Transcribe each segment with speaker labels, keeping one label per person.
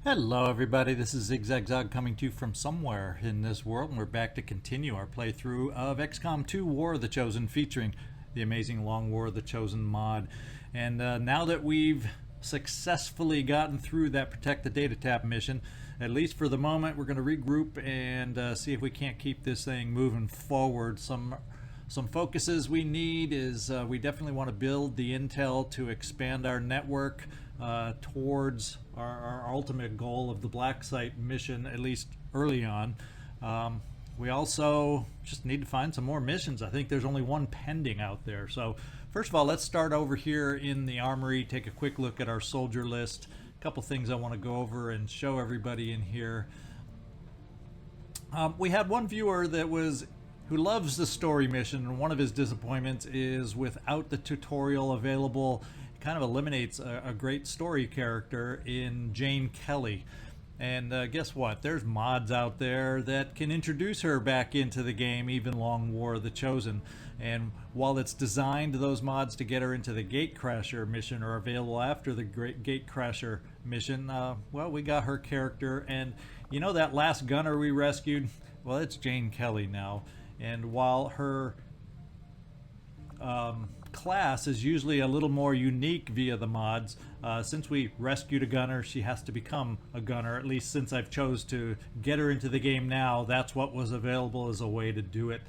Speaker 1: Hello everybody, this is ZigZagZog coming to you from somewhere in this world, and we're back to continue our playthrough of XCom 2 War of the Chosen, featuring the amazing Long War of the Chosen mod. And now that we've successfully gotten through that Protect the Data Tap mission, at least for the moment, we're going to regroup and see if we can't keep this thing moving forward. Some focuses we need is we definitely want to build the intel to expand our network towards our ultimate goal of the Black Site mission, at least early on. We also just need to find some more missions. I think there's only one pending out there. So first of all, let's start over here in the armory, take a quick look at our soldier list. A couple things I want to go over and show everybody in here. We had one viewer that who loves the story mission, and one of his disappointments is without the tutorial available, it kind of eliminates a great story character in Jane Kelly. And guess what? There's mods out there that can introduce her back into the game, even Long War of the Chosen. And while it's designed, those mods, to get her into the Gatecrasher mission are available after the Gatecrasher mission, well, we got her character. And you know that last gunner we rescued? Well, it's Jane Kelly now. And while her class is usually a little more unique via the mods, since we rescued a gunner, she has to become a gunner. At least since I've chose to get her into the game now, that's what was available as a way to do it.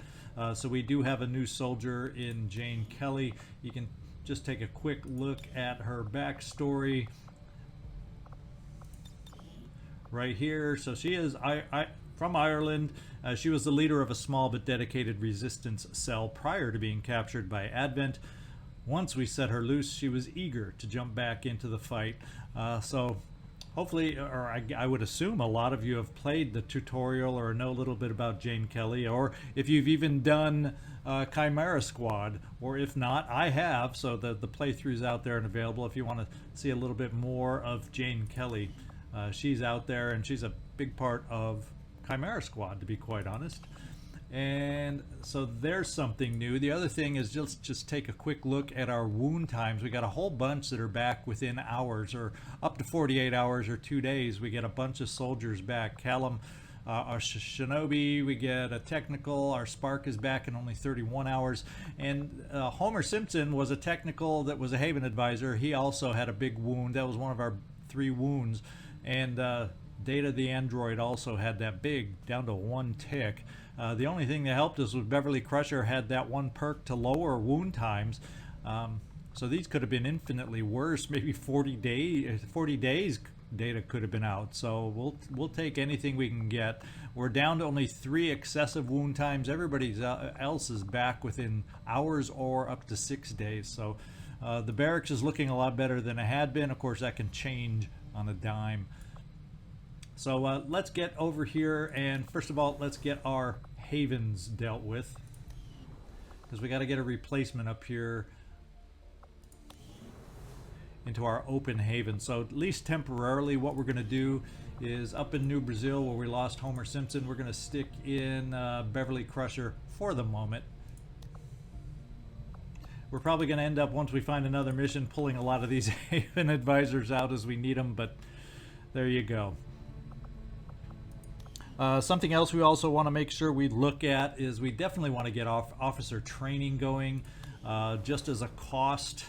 Speaker 1: So we do have a new soldier in Jane Kelly. You can just take a quick look at her backstory right here. So she is from Ireland. She was the leader of a small but dedicated resistance cell prior to being captured by Advent. Once we set her loose, she was eager to jump back into the fight. So hopefully, or I would assume a lot of you have played the tutorial or know a little bit about Jane Kelly, or if you've even done Chimera Squad, or if not, I have. So the playthrough's out there and available if you want to see a little bit more of Jane Kelly. She's out there, and she's a big part of Chimera Squad, to be quite honest. And so there's something new. The other thing is just take a quick look at our wound times. We got a whole bunch that are back within hours, or up to 48 hours or 2 days. We get a bunch of soldiers back. Callum, our shinobi, we get a technical. Our spark is back in only 31 hours. And Homer Simpson was a technical that was a Haven advisor. He also had a big wound. That was one of our 3 wounds. And Data the android also had that big, down to 1 tick. The only thing that helped us was Beverly Crusher had that 1 perk to lower wound times. So these could have been infinitely worse. Maybe 40 days Data could have been out. So we'll take anything we can get. We're down to only 3 excessive wound times. Everybody else is back within hours or up to 6 days. So the barracks is looking a lot better than it had been. Of course, that can change on a dime. So let's get over here, and first of all, let's get our havens dealt with, because we got to get a replacement up here into our open haven. So at least temporarily, what we're going to do is up in New Brazil, where we lost Homer Simpson, we're going to stick in Beverly Crusher for the moment. We're probably going to end up, once we find another mission, pulling a lot of these haven advisors out as we need them, but there you go. Something else we also want to make sure we look at is we definitely want to get officer training going, just as a cost.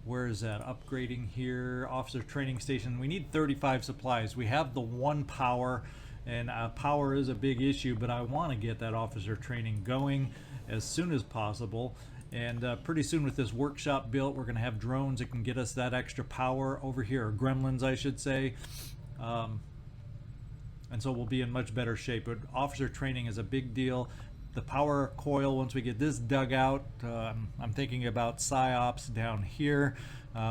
Speaker 1: Where is that? Upgrading here, officer training station. We need 35 supplies. We have the 1 power, and power is a big issue, but I want to get that officer training going as soon as possible. And pretty soon, with this workshop built, we're going to have drones that can get us that extra power over here, or gremlins I should say. And so we'll be in much better shape. But officer training is a big deal. The power coil, once we get this dug out, I'm thinking about PsyOps down here.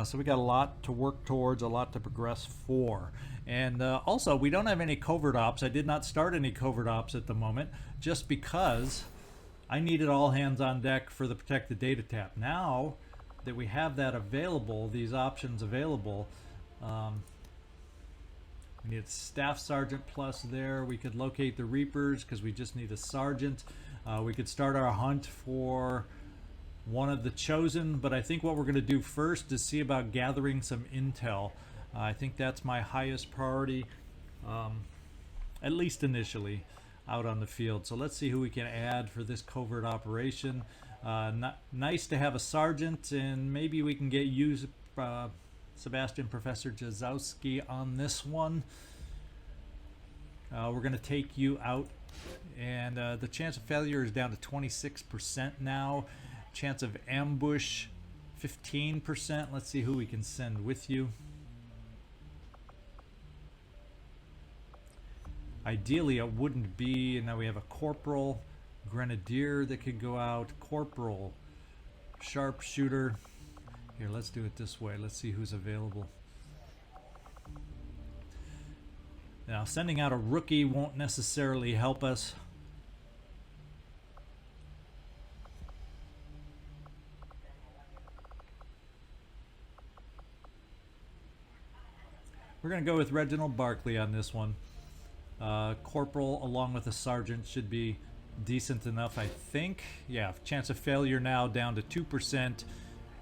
Speaker 1: So we got a lot to work towards, a lot to progress for. And also, we don't have any covert ops. I did not start any covert ops at the moment, just because I needed all hands on deck for the Protect the Data Tap. Now that we have that available, these options available, we need a staff sergeant plus there. We could locate the Reapers because we just need a sergeant. We could start our hunt for one of the Chosen, but I think what we're going to do first is see about gathering some intel. I think that's my highest priority. at least initially, out on the field. So let's see who we can add for this covert operation. Nice to have a sergeant, and maybe we can get you, Sebastian Professor Jazowski, on this one. We're going to take you out, and the chance of failure is down to 26% now. Chance of ambush, 15%. Let's see who we can send with you. Ideally, it wouldn't be, and now we have a corporal, grenadier that could go out, corporal, sharpshooter. Here, let's do it this way. Let's see who's available. Now, sending out a rookie won't necessarily help us. We're going to go with Reginald Barclay on this one. Corporal along with a sergeant should be decent enough, I think. Yeah, chance of failure now down to 2%.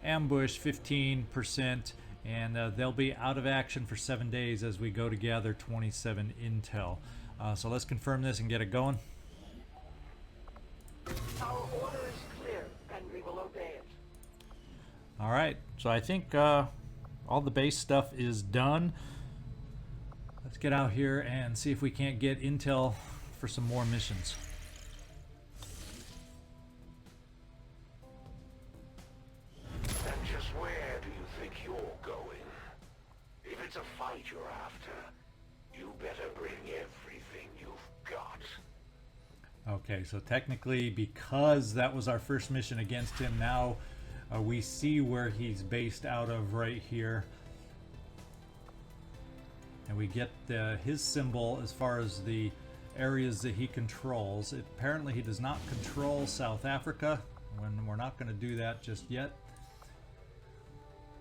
Speaker 1: Ambush 15%. And they'll be out of action for 7 days as we go to gather 27 intel. So let's confirm this and get it going.
Speaker 2: Our order is clear, and we will obey it.
Speaker 1: All right, so I think all the base stuff is done. Let's get out here and see if we can't get intel for some more missions.
Speaker 2: And just where do you think you're going? If it's a fight you're after, you better bring everything you've got.
Speaker 1: Okay, so technically, because that was our first mission against him, now we see where he's based out of right here. And we get his symbol as far as the areas that he controls. Apparently he does not control South Africa, when we're not going to do that just yet.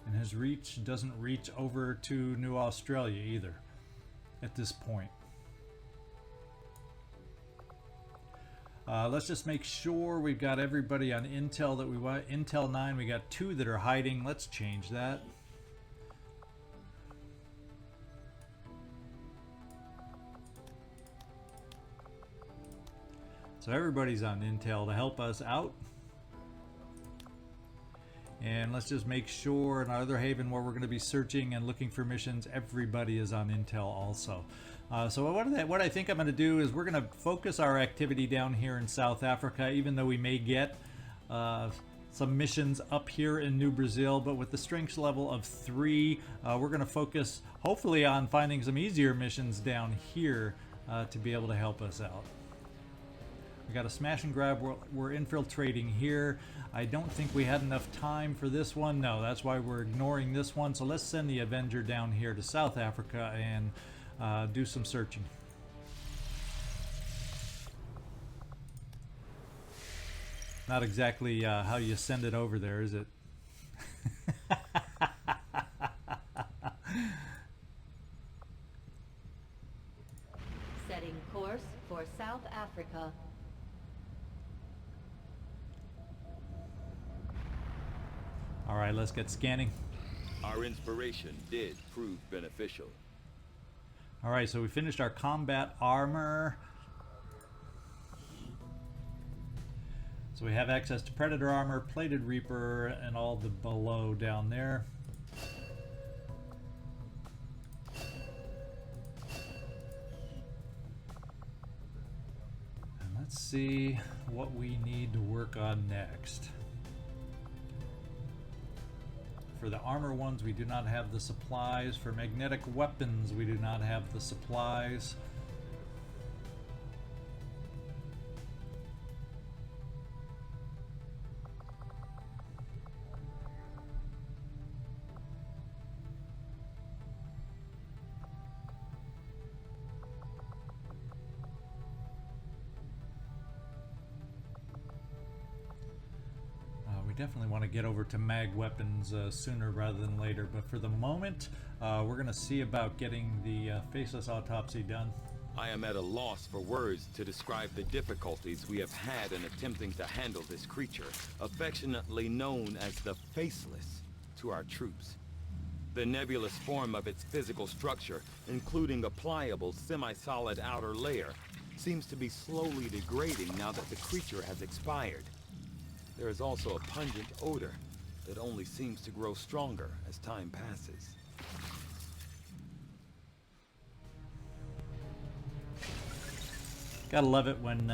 Speaker 1: And his reach doesn't reach over to New Australia either at this point. Let's just make sure we've got everybody on intel that we want. Intel 9, we got 2 that are hiding. Let's change that. So everybody's on intel to help us out. And let's just make sure in our other haven where we're going to be searching and looking for missions, everybody is on intel also. So what I think I'm going to do is we're going to focus our activity down here in South Africa, even though we may get some missions up here in New Brazil, but with the strength level of 3, we're going to focus hopefully on finding some easier missions down here to be able to help us out. We got a smash and grab. We're infiltrating here. I don't think we had enough time for this one. No, that's why we're ignoring this one. So let's send the Avenger down here to South Africa and do some searching. Not exactly how you send it over there, is it?
Speaker 3: Setting course for South Africa.
Speaker 1: All right, let's get scanning.
Speaker 4: Our inspiration did prove beneficial.
Speaker 1: All right, so we finished our combat armor. So we have access to Predator armor, Plated Reaper, and all the below down there. And let's see what we need to work on next. For the armor ones, we do not have the supplies. For magnetic weapons, we do not have the supplies. Definitely want to get over to mag weapons sooner rather than later, but for the moment we're going to see about getting the faceless autopsy done.
Speaker 4: I am at a loss for words to describe the difficulties we have had in attempting to handle this creature, affectionately known as the Faceless, to our troops. The nebulous form of its physical structure, including a pliable, semi-solid outer layer, seems to be slowly degrading now that the creature has expired. There is also a pungent odor that only seems to grow stronger as time passes.
Speaker 1: Gotta love it when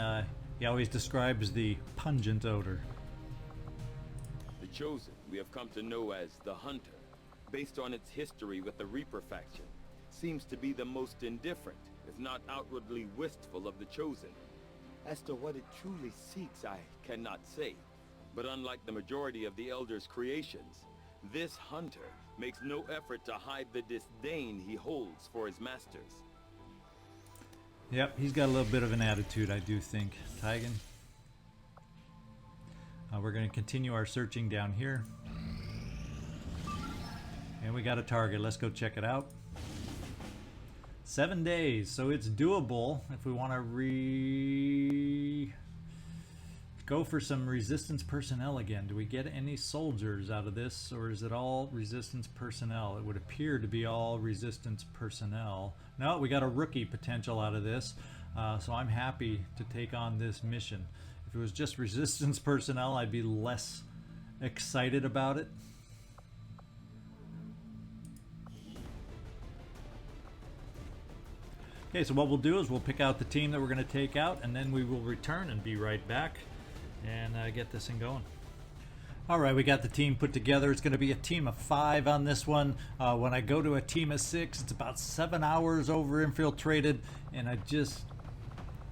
Speaker 1: he always describes the pungent odor.
Speaker 4: The Chosen we have come to know as the Hunter, based on its history with the Reaper faction, seems to be the most indifferent, if not outwardly wistful of the Chosen. As to what it truly seeks, I cannot say. But unlike the majority of the Elder's creations, this Hunter makes no effort to hide the disdain he holds for his masters.
Speaker 1: Yep, he's got a little bit of an attitude, I do think. Tygan. We're going to continue our searching down here. And we got a target. Let's go check it out. 7 days, so it's doable if we want to go for some resistance personnel again. Do we get any soldiers out of this, or is it all resistance personnel? It would appear to be all resistance personnel. No, we got a rookie potential out of this, so I'm happy to take on this mission. If it was just resistance personnel, I'd be less excited about it. Okay, so what we'll do is we'll pick out the team that we're going to take out, and then we will return and be right back and get this thing going. All right, we got the team put together. It's going to be a team of 5 on this one. When I go to a team of 6, it's about 7 hours over infiltrated, and I just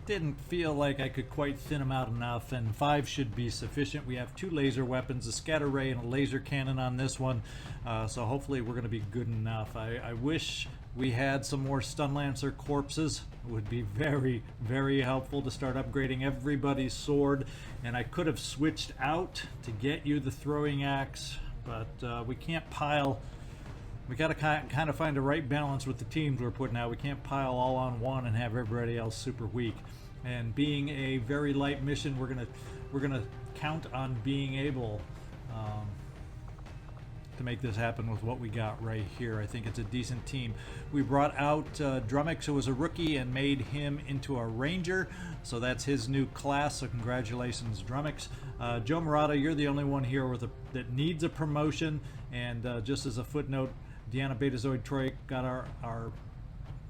Speaker 1: didn't feel like I could quite thin them out enough, and 5 should be sufficient. We have 2 laser weapons, a scatter ray and a laser cannon on this one, so hopefully we're going to be good enough. I wish we had some more stun lancer corpses. It would be very, very helpful to start upgrading everybody's sword, and I could have switched out to get you the throwing axe, but we can't pile. We got to kind of find the right balance with the teams we're putting out. We can't pile all on one and have everybody else super weak. And being a very light mission, we're gonna count on being able to make this happen with what we got right here. I think it's a decent team. We brought out Drummix, who was a rookie, and made him into a ranger. So that's his new class. So congratulations, Drummix. Joe Murata, you're the only one here that needs a promotion. And just as a footnote, Deanna Betazoid Troy got our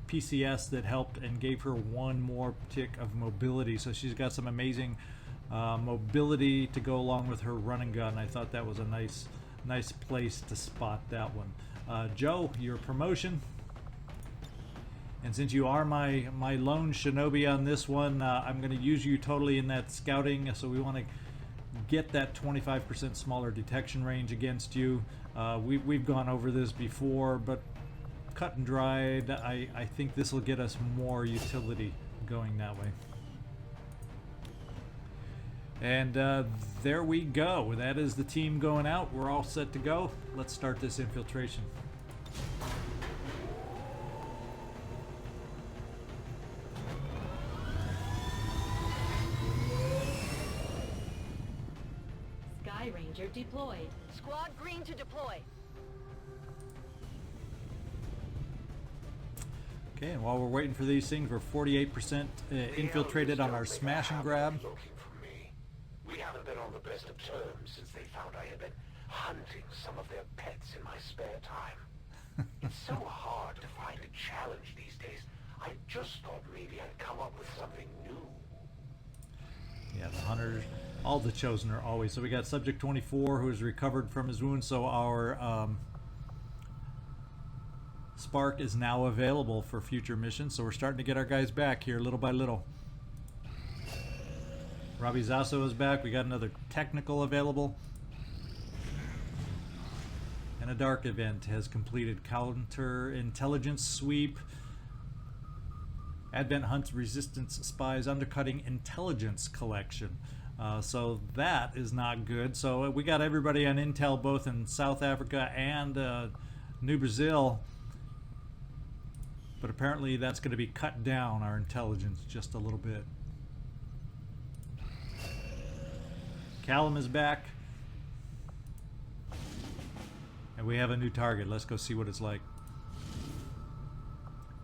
Speaker 1: PCS that helped and gave her 1 more tick of mobility. So she's got some amazing mobility to go along with her run and gun. I thought that was a nice place to spot that one. Joe, your promotion. And since you are my lone shinobi on this one, I'm going to use you totally in that scouting. So we want to get that 25% smaller detection range against you. We've gone over this before, but cut and dried, I think this will get us more utility going that way. And there we go. That is the team going out. We're all set to go. Let's start this infiltration.
Speaker 3: Sky Ranger deployed.
Speaker 5: Squad green to deploy.
Speaker 1: Okay, and while we're waiting for these things, we're 48% infiltrated on our smash and grab.
Speaker 2: Looking for me. We haven't been on the best of terms since they found I had been hunting some of their pets in my spare time. It's so hard to find a challenge these days. I just thought maybe I'd come up with something new.
Speaker 1: Yeah, the hunters, all the chosen are always. So we got Subject 24 who has recovered from his wound. So our Spark is now available for future missions. So we're starting to get our guys back here little by little. Robbie Zasso is back. We got another technical available. And a dark event has completed counter-intelligence sweep. Advent hunts resistance spies undercutting intelligence collection. So that is not good. So we got everybody on intel both in South Africa and New Brazil. But apparently that's going to be cut down, our intelligence, just a little bit. Callum is back. And we have a new target. Let's go see what it's like.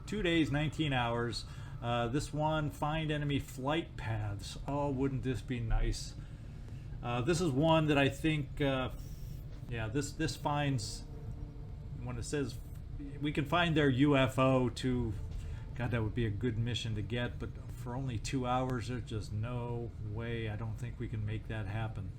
Speaker 1: 2 days, 19 hours. This one, find enemy flight paths. Oh, wouldn't this be nice? This is one that I think, yeah, this finds, when it says we can find their UFO to, God, that would be a good mission to get, but for only 2 hours, there's just no way. I don't think we can make that happen.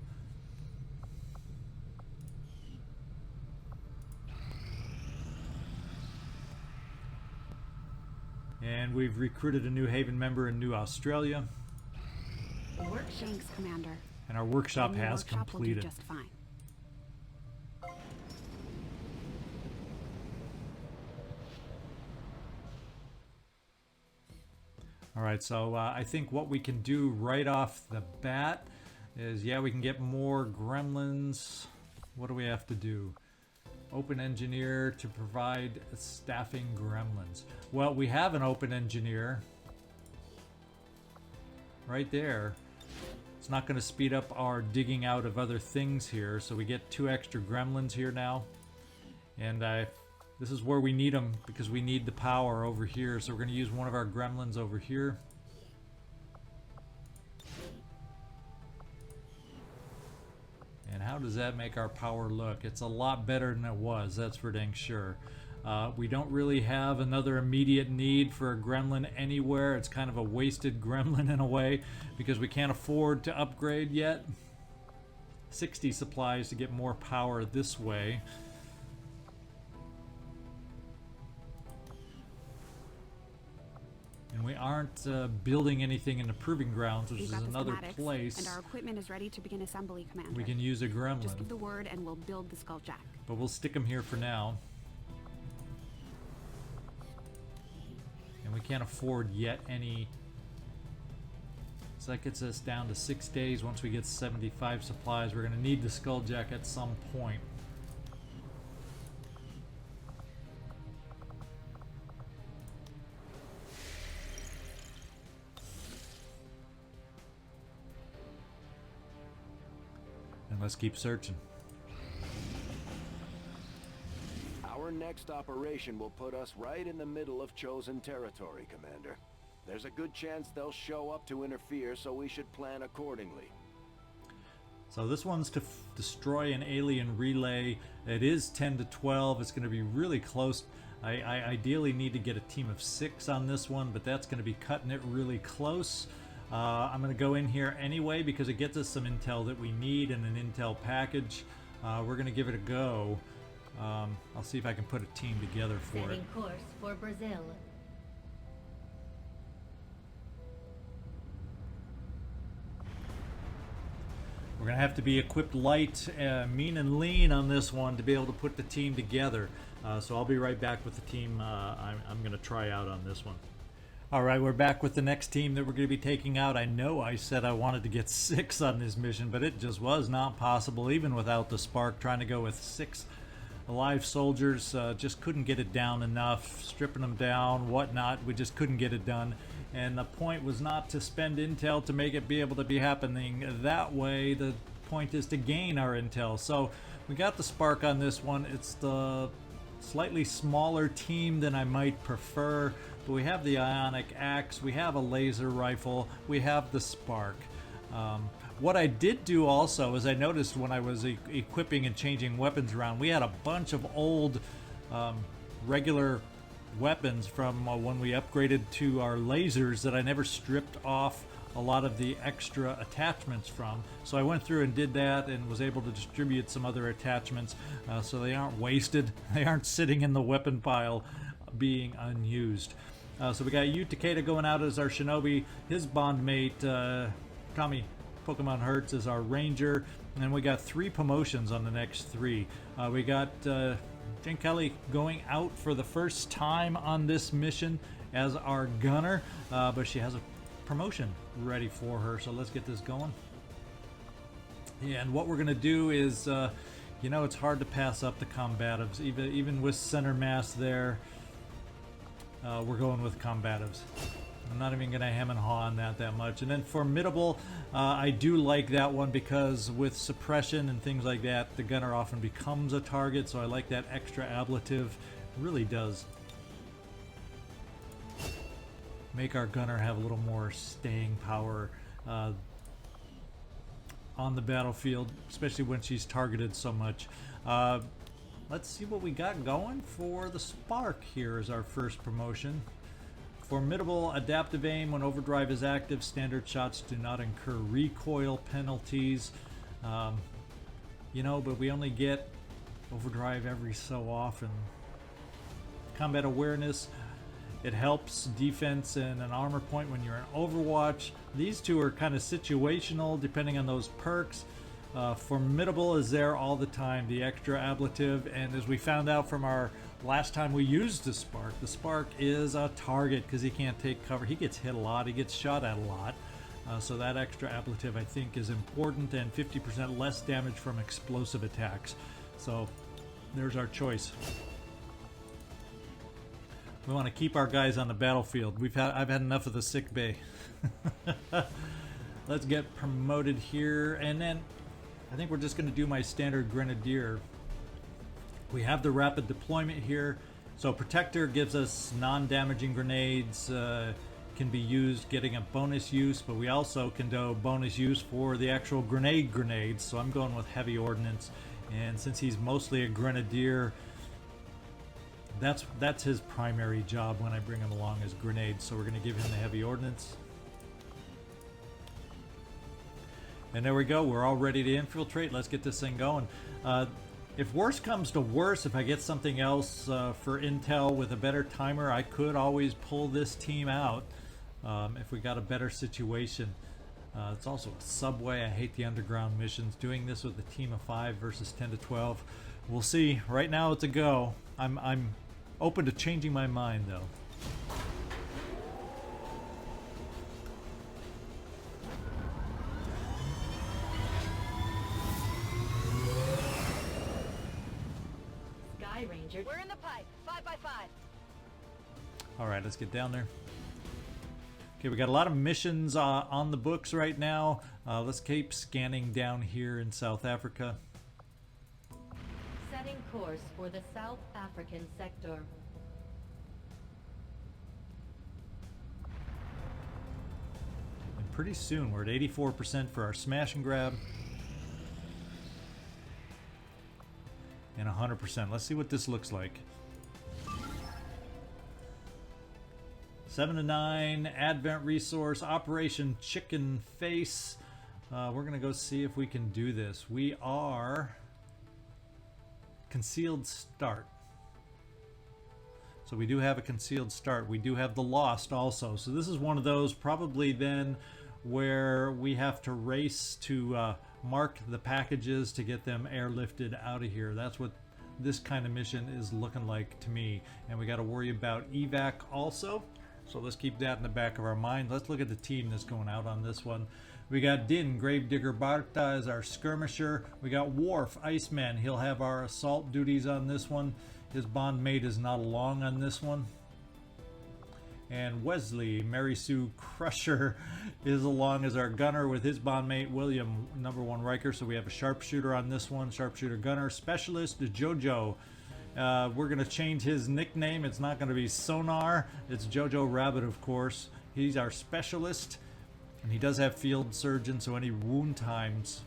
Speaker 1: And we've recruited a New Haven member in New Australia.
Speaker 6: Thanks, Commander.
Speaker 1: And our workshop
Speaker 6: Your
Speaker 1: has
Speaker 6: workshop will do
Speaker 1: completed.
Speaker 6: just fine.
Speaker 1: Alright, so I think what we can do right off the bat is, yeah, we can get more gremlins. What do we have to do? Open engineer to provide staffing gremlins. Well, we have an open engineer right there. It's not going to speed up our digging out of other things here, so we get 2 extra gremlins here now. And this is where we need them, because we need the power over here, so we're going to use one of our gremlins over here. And how does that make our power look? It's a lot better than it was, that's for dang sure. We don't really have another immediate need for a gremlin anywhere. It's kind of a wasted gremlin in a way, because we can't afford to upgrade yet. 60 supplies to get more power this way. And we aren't building anything in the Proving Grounds, which
Speaker 6: We've
Speaker 1: is
Speaker 6: got the
Speaker 1: another
Speaker 6: schematics,
Speaker 1: place.
Speaker 6: and our equipment is ready to begin assembly, Commander.
Speaker 1: We can use a gremlin.
Speaker 6: Just give the word and we'll build the Skulljack.
Speaker 1: But we'll stick them here for now. And we can't afford yet any. So that gets us down to 6 days. Once we get 75 supplies, we're going to need the Skulljack at some point. And let's keep searching.
Speaker 7: Our next operation will put us right in the middle of chosen territory, Commander. There's a good chance they'll show up to interfere, so we should plan accordingly.
Speaker 1: So this one's to destroy an alien relay. It is 10 to 12. It's going to be really close. I ideally need to get a team of 6 on this one, but that's going to be cutting it really close. I'm going to go in here anyway because it gets us some intel that we need in an intel package. We're going to give it a go. I'll see if I can put a team together for it.
Speaker 3: Setting course for Brazil.
Speaker 1: We're going to have to be equipped light, mean and lean on this one to be able to put the team together. So I'll be right back with the team I'm going to try out on this one. Alright, we're back with the next team that we're going to be taking out. I know I said I wanted to get 6 on this mission, but it just was not possible, even without the spark. Trying to go with 6 alive soldiers, just couldn't get it down enough. Stripping them down, whatnot, we just couldn't get it done. And the point was not to spend intel to make it be able to be happening that way. The point is to gain our intel. So we got the spark on this one. It's the slightly smaller team than I might prefer, but we have the ionic axe, we have a laser rifle, we have the spark. What I did do also is I noticed when I was equipping and changing weapons around, we had a bunch of old regular weapons from when we upgraded to our lasers that I never stripped off a lot of the extra attachments from. So I went through and did that and was able to distribute some other attachments so they aren't wasted. They aren't sitting in the weapon pile being unused. So we got Yu Takeda going out as our shinobi, his bond mate Kami Pokemon Hertz is our ranger, and then we got 3 promotions on the next 3. We got Jen Kelly going out for the first time on this mission as our gunner, but she has a promotion ready for her, so let's get this going. Yeah, and what we're going to do is, you know, it's hard to pass up the combatives, even with center mass there. We're going with combatives. I'm not even going to hem and haw on that much. And then Formidable, I do like that one because with suppression and things like that, the gunner often becomes a target, so I like that extra ablative. It really does make our gunner have a little more staying power on the battlefield, especially when she's targeted so much. Let's see what we got going for the Spark here as our first promotion. Formidable adaptive aim when overdrive is active. Standard shots do not incur recoil penalties. You know, but we only get overdrive every so often. Combat awareness. It helps defense and an armor point when you're in Overwatch. These two are kind of situational depending on those perks. Formidable is there all the time, the extra ablative, and as we found out from our last time we used the Spark is a target because he can't take cover. He gets hit a lot, he gets shot at a lot. So that extra ablative I think is important, and 50% less damage from explosive attacks. So there's our choice. We want to keep our guys on the battlefield. I've had enough of the sick bay. Let's get promoted here, and then I think we're just going to do my standard Grenadier. We have the rapid deployment here. So Protector gives us non-damaging grenades, can be used getting a bonus use, but we also can do bonus use for the actual grenades. So I'm going with heavy ordnance, and since he's mostly a Grenadier, that's his primary job when I bring him along as grenades. So we're going to give him the heavy ordnance. And there we go. We're all ready to infiltrate. Let's get this thing going. If worse comes to worse, if I get something else for intel with a better timer, I could always pull this team out if we got a better situation. It's also a subway. I hate the underground missions. Doing this with a team of 5 versus 10 to 12. We'll see. Right now it's a go. I'm open to changing my mind though.
Speaker 3: Sky Ranger.
Speaker 5: We're in the pipe. 5 by 5.
Speaker 1: Alright, let's get down there. Okay, we got a lot of missions on the books right now. Let's keep scanning down here in South Africa.
Speaker 3: Setting course for the South African sector.
Speaker 1: And pretty soon we're at 84% for our smash and grab. And 100%. Let's see what this looks like. 7 to 9, Advent Resource, Operation Chicken Face. We're going to go see if we can do this. We are Concealed Start. So we do have a Concealed Start. We do have the Lost also. So this is one of those probably then where we have to race to mark the packages to get them airlifted out of here. That's what this kind of mission is looking like to me. And we got to worry about evac also. So let's keep that in the back of our mind. Let's look at the team that's going out on this one. We got Din, Gravedigger, Barta as our skirmisher. We got Worf, Iceman. He'll have our assault duties on this one. His bond mate is not along on this one. And Wesley, Mary Sue Crusher, is along as our gunner with his bond mate, William, #1 Riker. So we have a sharpshooter on this one. Sharpshooter gunner. Specialist, JoJo. We're going to change his nickname. It's not going to be Sonar. It's JoJo Rabbit, of course. He's our specialist. And he does have field surgeon, so any wound times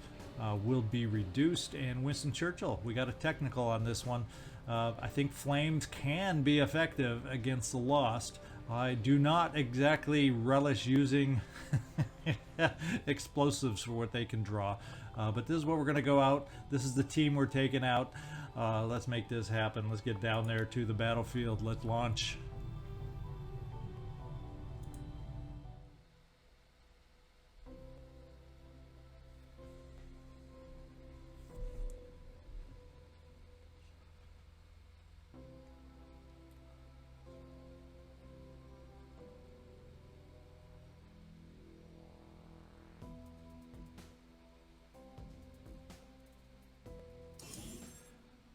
Speaker 1: will be reduced. And Winston Churchill, we got a technical on this one. I think flames can be effective against the Lost. I do not exactly relish using explosives for what they can draw. But this is what we're going to go out. This is the team we're taking out. Let's make this happen. Let's get down there to the battlefield. Let's launch.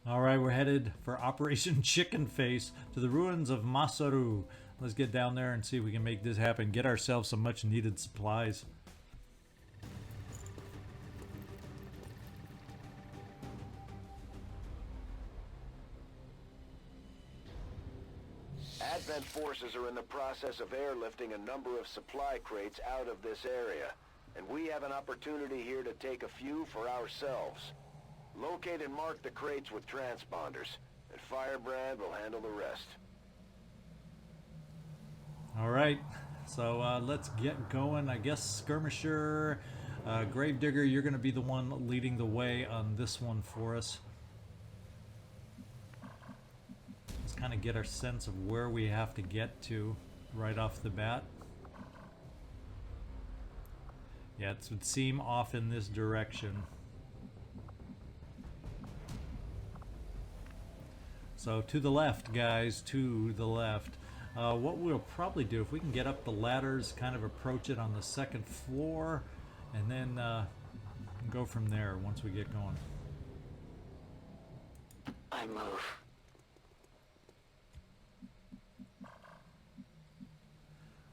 Speaker 1: Alright, we're headed for Operation Chicken Face to the ruins of Masaru. Let's get down there and see if we can make this happen. Get ourselves some much needed supplies.
Speaker 7: Advent forces are in the process of airlifting a number of supply crates out of this area, and we have an opportunity here to take a few for ourselves. Locate and mark the crates with transponders, and Firebrand will handle the rest.
Speaker 1: All right, so let's get going. I guess Skirmisher, Gravedigger, you're going to be the one leading the way on this one for us. Let's kind of get our sense of where we have to get to right off the bat. Yeah, it would seem off in this direction. So to the left, guys, to the left. What we'll probably do, if we can get up the ladders, kind of approach it on the second floor, and then go from there once we get going.
Speaker 2: I move.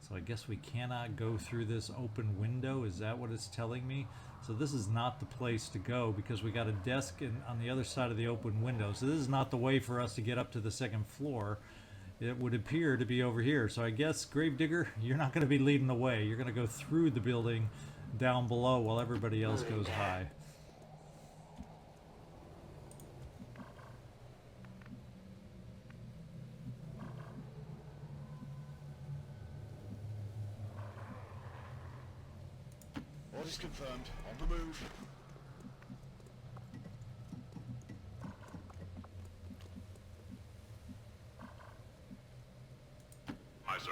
Speaker 1: So I guess we cannot go through this open window. Is that what it's telling me? So this is not the place to go because we got a desk on the other side of the open window. So this is not the way for us to get up to the second floor. It would appear to be over here. So I guess, Gravedigger, you're not going to be leading the way. You're going to go through the building down below while everybody else goes high.
Speaker 8: Orders confirmed. On the move. Aye, sir.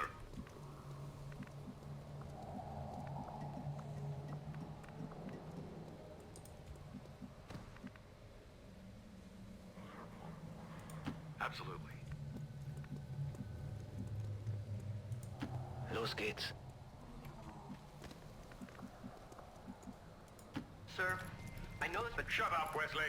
Speaker 8: Absolutely.
Speaker 2: Los gates.
Speaker 9: Sir, I know this, but
Speaker 8: Shut up, Wesley.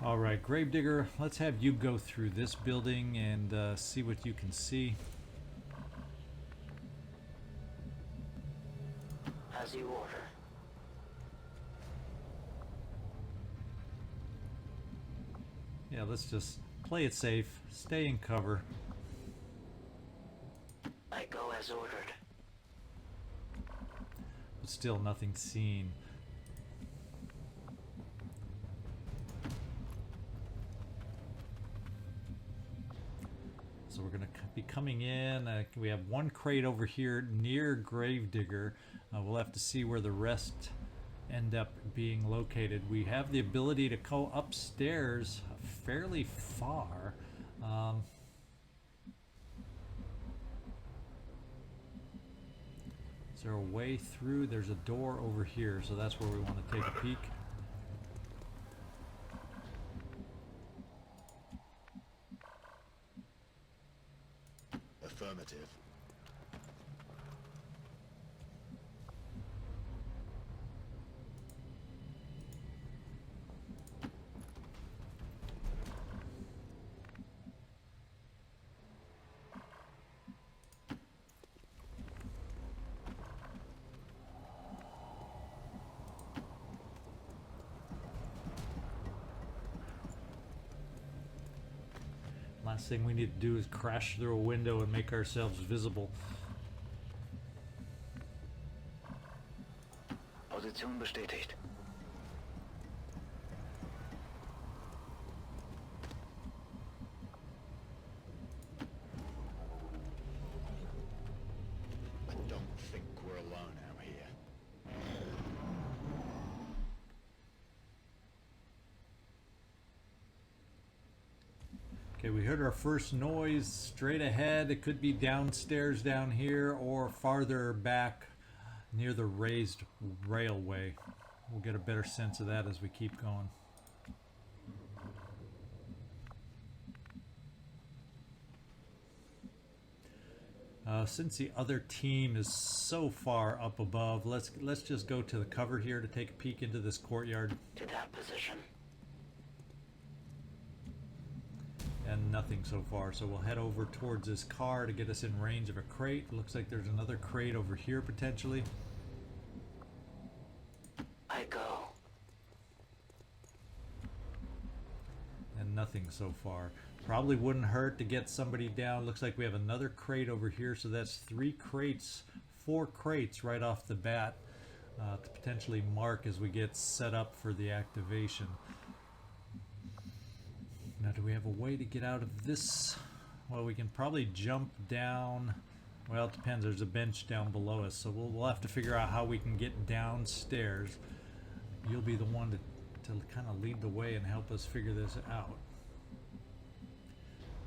Speaker 1: All right, Gravedigger, let's have you go through this building and see what you can see.
Speaker 2: As you order.
Speaker 1: Yeah, let's just play it safe, stay in cover.
Speaker 2: I go as ordered.
Speaker 1: But still nothing seen. So we're going to be coming in. We have one crate over here near Gravedigger. We'll have to see where the rest end up being located. We have the ability to go upstairs fairly far. Is there a way through? There's a door over here, so that's where we want to take a peek.
Speaker 8: Affirmative.
Speaker 1: Last thing we need to do is crash through a window and make ourselves visible.
Speaker 2: Position bestätigt.
Speaker 8: I don't think we're alone out here.
Speaker 1: Okay, we heard our first noise straight ahead. It could be downstairs down here or farther back near the raised railway. We'll get a better sense of that as we keep going. Since the other team is so far up above, let's just go to the cover here to take a peek into this courtyard.
Speaker 2: To that position.
Speaker 1: And nothing so far, so we'll head over towards this car to get us in range of a crate. Looks like there's another crate over here potentially.
Speaker 2: I go.
Speaker 1: And nothing so far. Probably wouldn't hurt to get somebody down. Looks like we have another crate over here, so that's 3 crates, 4 crates right off the bat to potentially mark as we get set up for the activation. Now, do we have a way to get out of this? Well, we can probably jump down. Well, it depends. There's a bench down below us, so we'll have to figure out how we can get downstairs. You'll be the one to kind of lead the way and help us figure this out.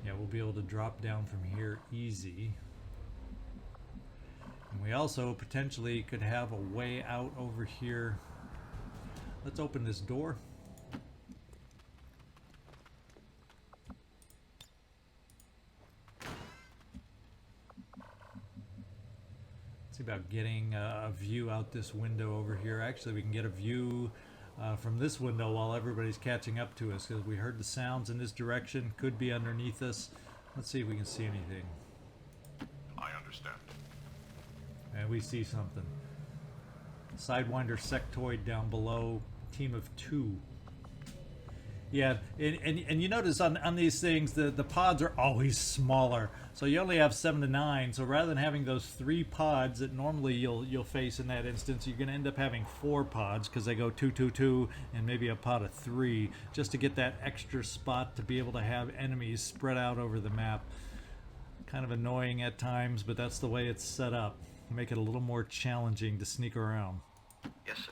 Speaker 1: Yeah, we'll be able to drop down from here easy. And we also potentially could have a way out over here. Let's open this door. See about getting a view out this window over here. Actually, we can get a view from this window while everybody's catching up to us, because we heard the sounds in this direction. Could be underneath us. Let's see if we can see anything.
Speaker 8: I understand.
Speaker 1: And we see something. Sidewinder sectoid down below. Team of 2. Yeah, and you notice on these things the pods are always smaller, so you only have 7 to 9. So rather than having those 3 pods that normally you'll face in that instance, you're going to end up having 4 pods, because they go 2, 2, 2, and maybe a pod of 3, just to get that extra spot to be able to have enemies spread out over the map. Kind of annoying at times, but that's the way it's set up. Make it a little more challenging to sneak around.
Speaker 2: Yes, sir.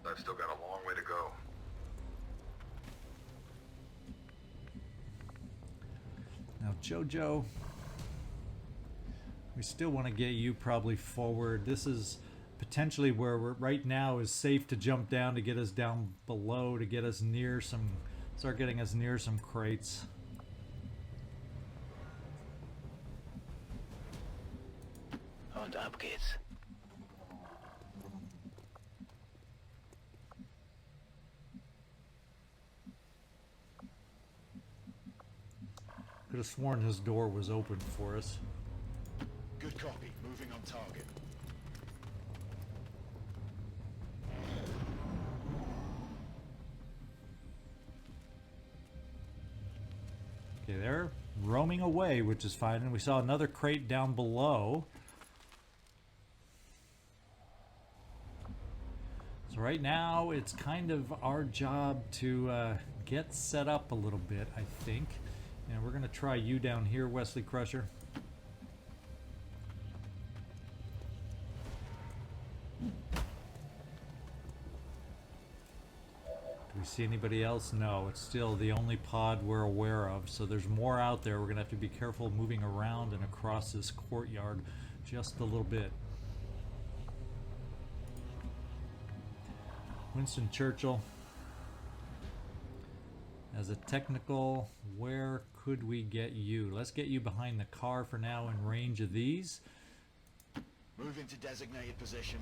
Speaker 8: I've still got a long way to go.
Speaker 1: Now, JoJo, we still want to get you probably forward. This is potentially where we're right now is safe to jump down to get us down below, to get us near some, start getting us near some crates.
Speaker 2: Hold up, kids.
Speaker 1: Could have sworn his door was open for us.
Speaker 8: Good copy. Moving on target.
Speaker 1: Okay, they're roaming away, which is fine. And we saw another crate down below. So right now, it's kind of our job to get set up a little bit, I think. And we're going to try you down here, Wesley Crusher. Do we see anybody else? No, it's still the only pod we're aware of. So there's more out there. We're going to have to be careful moving around and across this courtyard just a little bit. Winston Churchill. As a technical, where could we get you? Let's get you behind the car for now in range of these.
Speaker 8: Moving to designated position.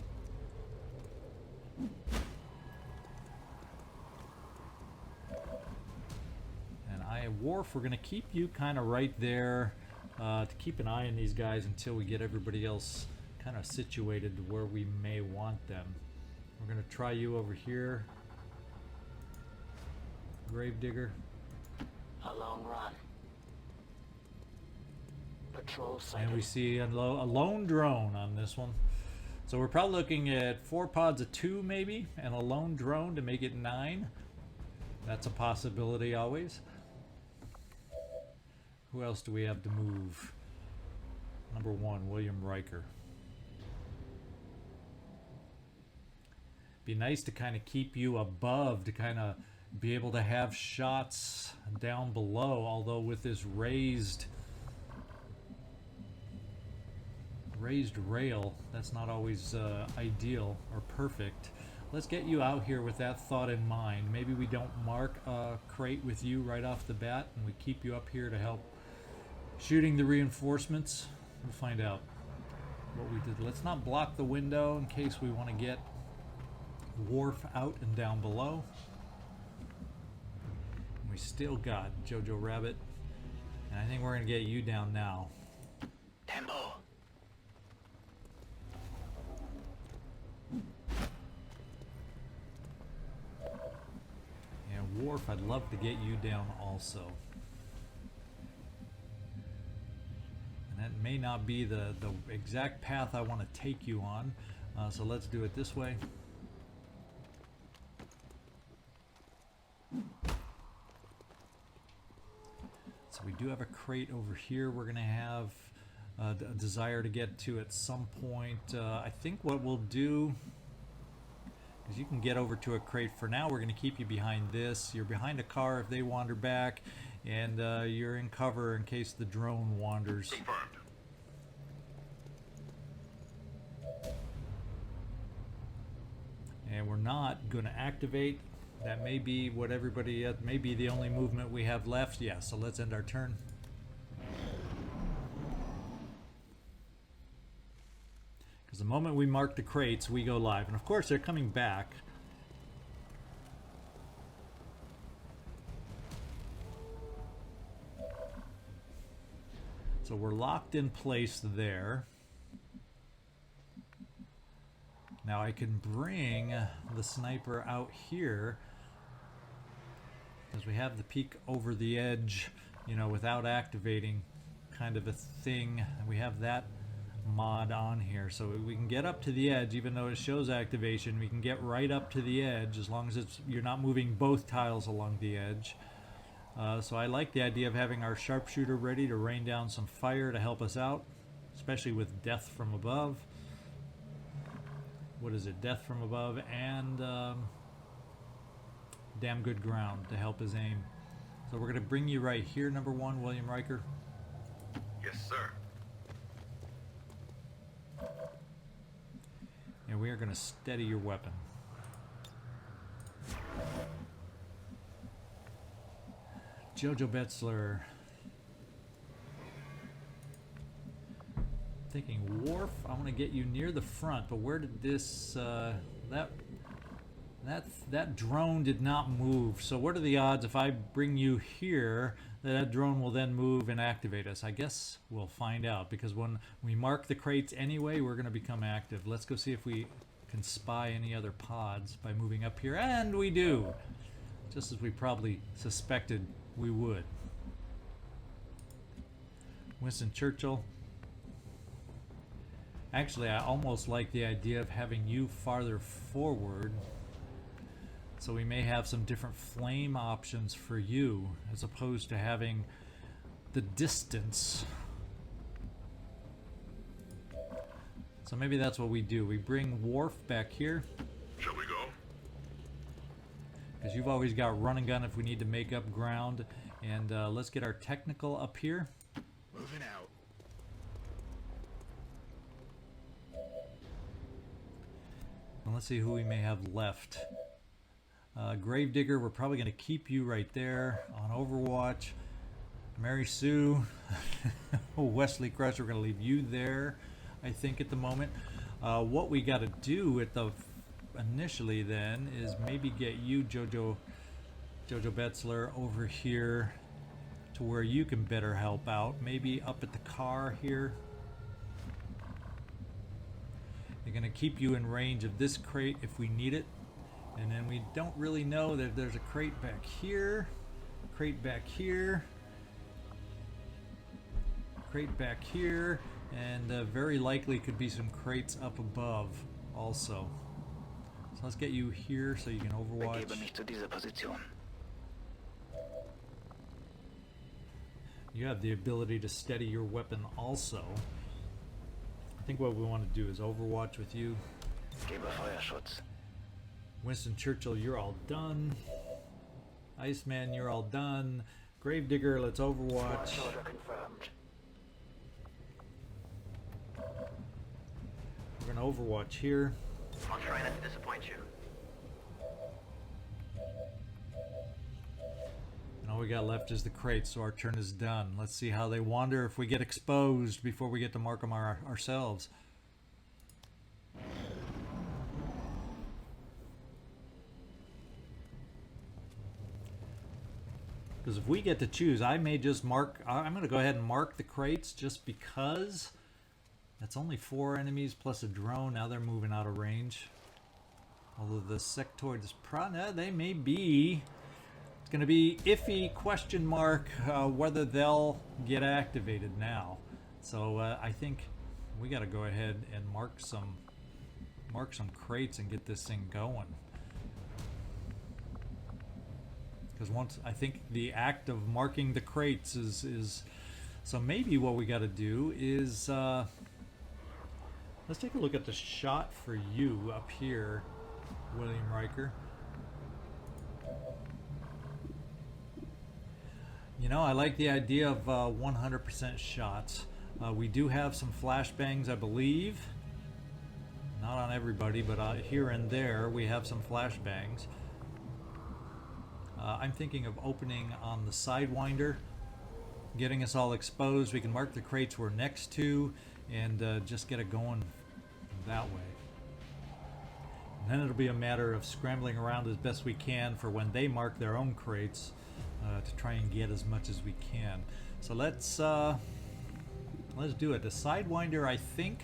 Speaker 1: And Worf, we're going to keep you kind of right there to keep an eye on these guys until we get everybody else kind of situated to where we may want them. We're going to try you over here. Gravedigger.
Speaker 2: A long run. Patrol sighted.
Speaker 1: And we see a lone drone on this one. So we're probably looking at 4 pods of 2 maybe, and a lone drone to make it 9. That's a possibility always. Who else do we have to move? Number 1, William Riker. Be nice to kind of keep you above to kind of be able to have shots down below, although with this raised raised rail. That's not always ideal or perfect. Let's get you out here with that thought in mind. Maybe we don't mark a crate with you right off the bat, and we keep you up here to help shooting the reinforcements. We'll find out what we did. Let's not block the window in case we want to get Worf out and down below. And we still got JoJo Rabbit, and I think we're going to get you down now.
Speaker 2: Tempo.
Speaker 1: And Worf, I'd love to get you down also. And that may not be the exact path I want to take you on, so let's do it this way. So we do have a crate over here we're going to have a desire to get to at some point. I think what we'll do is you can get over to a crate. For now, we're going to keep you behind this. You're behind a car if they wander back, and you're in cover in case the drone wanders.
Speaker 8: Confirmed.
Speaker 1: And we're not going to activate. That may be what everybody, may be the only movement we have left. Yeah, so let's end our turn. Because the moment we mark the crates, we go live. And of course, they're coming back. So we're locked in place there. Now I can bring the sniper out here because we have the peek over the edge, you know, without activating kind of a thing. And we have that mod on here, so we can get up to the edge. Even though it shows activation, we can get right up to the edge as long as you're not moving both tiles along the edge. So I like the idea of having our sharpshooter ready to rain down some fire to help us out, especially with death from above. What is it? Death from above and damn good ground to help his aim. So we're going to bring you right here, number one, William Riker.
Speaker 8: Yes, sir.
Speaker 1: And we are going to steady your weapon. JoJo Betzler. Thinking Worf, I want to get you near the front, but where did this that drone did not move? So what are the odds if I bring you here that drone will then move and activate us? I guess we'll find out, because when we mark the crates anyway, we're going to become active. Let's go see if we can spy any other pods by moving up here, and we do, just as we probably suspected we would. Winston Churchill. Actually, I almost like the idea of having you farther forward, so we may have some different flame options for you as opposed to having the distance. So maybe that's what we do. We bring Worf back here.
Speaker 8: Shall we go?
Speaker 1: Because you've always got run and gun if we need to make up ground. And let's get our technical up here.
Speaker 8: Moving out.
Speaker 1: And let's see who we may have left. Gravedigger, we're probably going to keep you right there on Overwatch. Mary Sue, Wesley Crusher, we're going to leave you there, I think, at the moment. What we got to do at the initially then is maybe get you, JoJo Betzler, over here to where you can better help out. Maybe up at the car here. They're going to keep you in range of this crate if we need it. And then we don't really know that there's a crate back here, crate back here, crate back here, and very likely could be some crates up above also. So let's get you here so you can overwatch. You have the ability to steady your weapon also. I think what we want to do is overwatch with you. Winston Churchill, you're all done. Iceman, you're all done. Gravedigger, let's overwatch. an Overwatch here.
Speaker 9: I'll try not to disappoint you.
Speaker 1: And all we got left is the crates, so our turn is done. Let's see how they wander if we get exposed before we get to mark them ourselves. Because if we get to choose, I may just mark... I'm going to go ahead and mark the crates just because that's only 4 enemies plus a drone. Now they're moving out of range. Although the sectoid is... they may be... It's going to be iffy question mark whether they'll get activated now. So I think we got to go ahead and mark some crates and get this thing going. Because once I think the act of marking the crates is so maybe what we got to do is let's take a look at the shot for you up here, William Riker. You know, I like the idea of 100% shots. We do have some flashbangs, I believe. Not on everybody, but here and there we have some flashbangs. I'm thinking of opening on the Sidewinder, getting us all exposed. We can mark the crates we're next to and just get it going that way. And then it'll be a matter of scrambling around as best we can for when they mark their own crates to try and get as much as we can. So let's do it. The Sidewinder, I think,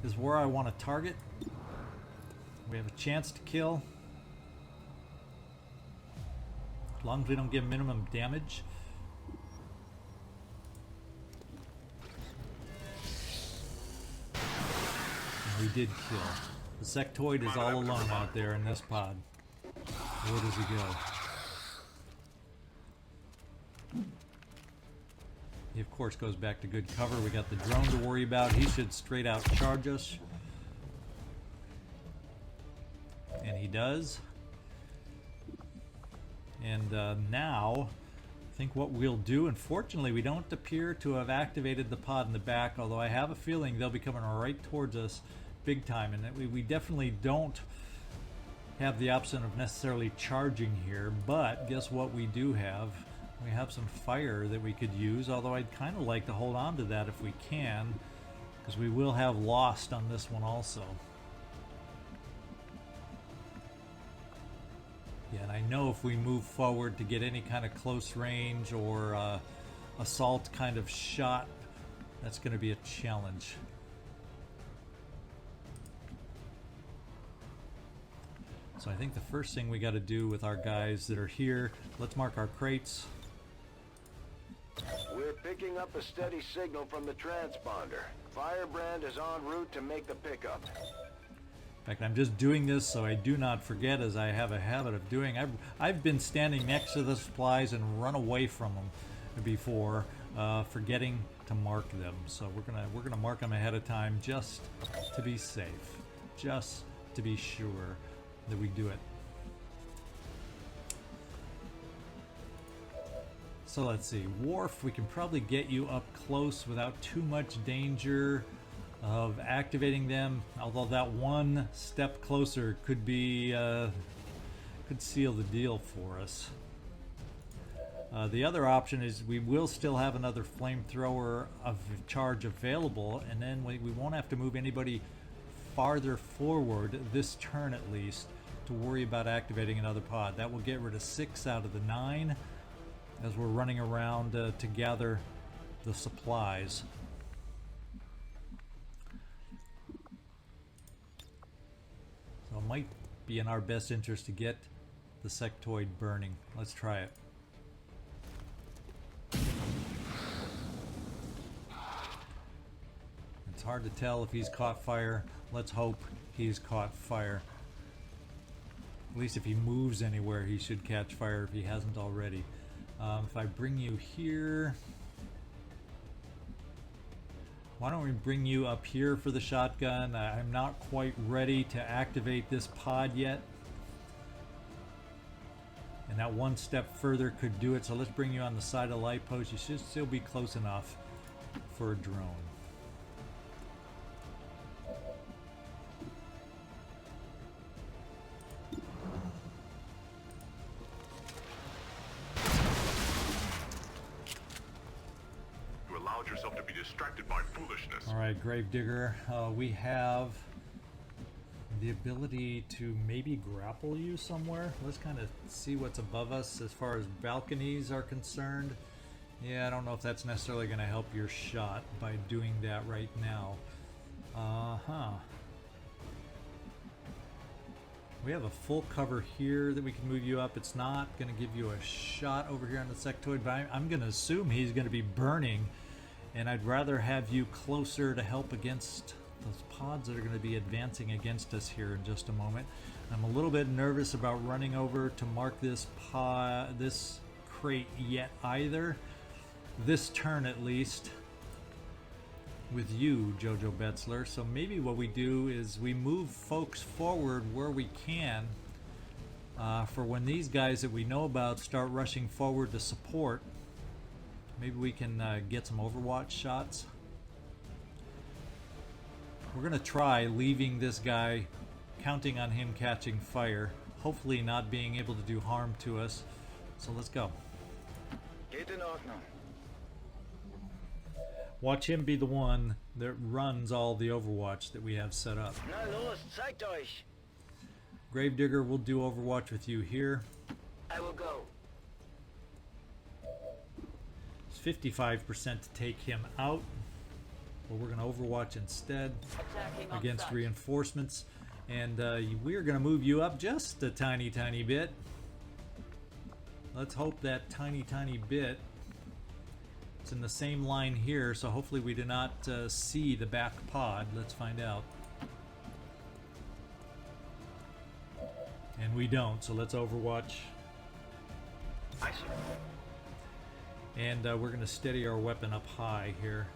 Speaker 1: is where I want to target. We have a chance to kill. As long as we don't get minimum damage. And we did kill. The sectoid is all alone out there in this pod. Where does he go? He of course goes back to good cover. We got the drone to worry about. He should straight out charge us. And he does. And now, I think what we'll do, unfortunately, we don't appear to have activated the pod in the back, although I have a feeling they'll be coming right towards us big time. And we definitely don't have the option of necessarily charging here, but guess what we do have? We have some fire that we could use, although I'd kind of like to hold on to that if we can, because we will have lost on this one also. Yeah, and I know if we move forward to get any kind of close range or assault kind of shot, that's going to be a challenge. So I think the first thing we got to do with our guys that are here, let's mark our crates.
Speaker 7: We're picking up a steady signal from the transponder. Firebrand is en route to make the pickup.
Speaker 1: In fact, I'm just doing this so I do not forget, as I have a habit of doing. I've been standing next to the supplies and run away from them before, forgetting to mark them. So we're gonna mark them ahead of time just to be safe, just to be sure that we do it. So let's see, Worf, we can probably get you up close without too much danger of activating them, although that one step closer could be could seal the deal for us. The other option is we will still have another flamethrower of charge available, and then we won't have to move anybody farther forward this turn at least to worry about activating another pod. That will get rid of 6 out of the 9 as we're running around to gather the supplies. So it might be in our best interest to get the sectoid burning. Let's try it. It's hard to tell if he's caught fire. Let's hope he's caught fire. At least if he moves anywhere, he should catch fire if he hasn't already. If I bring you here... Why don't we bring you up here for the shotgun? I'm not quite ready to activate this pod yet. And that one step further could do it, so let's bring you on the side of the light post. You should still be close enough for a drone.
Speaker 8: allowed yourself to be distracted by foolishness.
Speaker 1: All right, Gravedigger, we have the ability to maybe grapple you somewhere. Let's kind of see what's above us as far as balconies are concerned. Yeah, I don't know if that's necessarily going to help your shot by doing that right now. We have a full cover here that we can move you up. It's not going to give you a shot over here on the sectoid, but I'm going to assume he's going to be burning, and I'd rather have you closer to help against those pods that are going to be advancing against us here in just a moment. I'm a little bit nervous about running over to mark this crate yet either. This turn at least. With you, JoJo Betzler. So maybe what we do is we move folks forward where we can for when these guys that we know about start rushing forward to support. Maybe we can get some Overwatch shots. We're going to try leaving this guy, counting on him catching fire, hopefully not being able to do harm to us. So let's go.
Speaker 7: Geht in Ordnung.
Speaker 1: Watch him be the one that runs all the Overwatch that we have set up.
Speaker 7: Na los, zeigt euch.
Speaker 1: Gravedigger will do Overwatch with you here.
Speaker 7: I will go.
Speaker 1: It's 55% to take him out. But we're going to Overwatch instead against reinforcements. And we're going to move you up just a tiny, tiny bit. Let's hope that tiny, tiny bit. It's in the same line here, so hopefully we do not see the back pod. Let's find out. And we don't, so let's Overwatch. And we're going to steady our weapon up high here.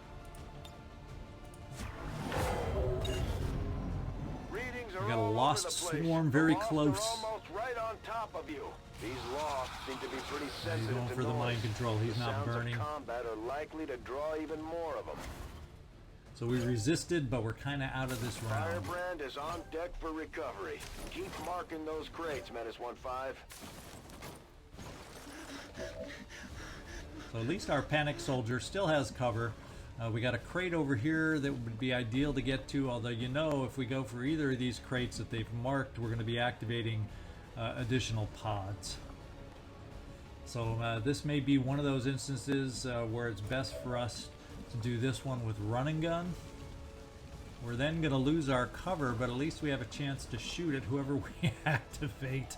Speaker 1: We got a lost swarm very close.
Speaker 7: Almost right on top of you. These lost seem to be pretty sensitive.
Speaker 1: He's going for
Speaker 7: to
Speaker 1: the
Speaker 7: noise.
Speaker 1: mind control. He's
Speaker 7: The
Speaker 1: not
Speaker 7: sounds
Speaker 1: burning.
Speaker 7: of combat are likely to draw even more of them.
Speaker 1: So we resisted, but we're kind of out of this round.
Speaker 7: Firebrand is on deck for recovery. Keep marking those crates, Menace-1-5.
Speaker 1: So at least our panic soldier still has cover. We got a crate over here that would be ideal to get to, although you know if we go for either of these crates that they've marked, we're going to be activating additional pods. So this may be one of those instances where it's best for us to do this one with run and gun. We're then going to lose our cover, but at least we have a chance to shoot at whoever we activate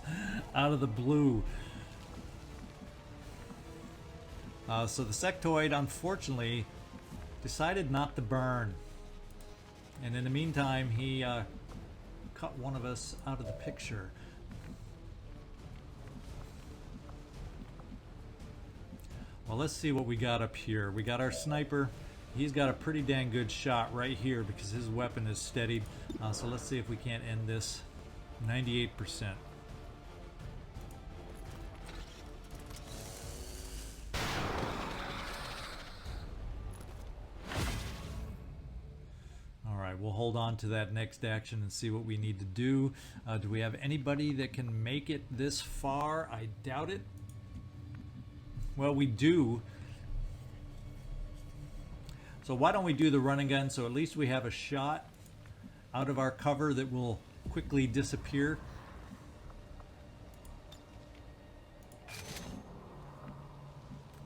Speaker 1: out of the blue. So the sectoid, unfortunately, decided not to burn. And in the meantime, he cut one of us out of the picture. Well, let's see what we got up here. We got our sniper. He's got a pretty dang good shot right here because his weapon is steadied. So let's see if we can't end this. 98%. We'll hold on to that next action and see what we need to do. Do we have anybody that can make it this far? I doubt it. Well, we do. So why don't we do the run and gun so at least we have a shot out of our cover that will quickly disappear.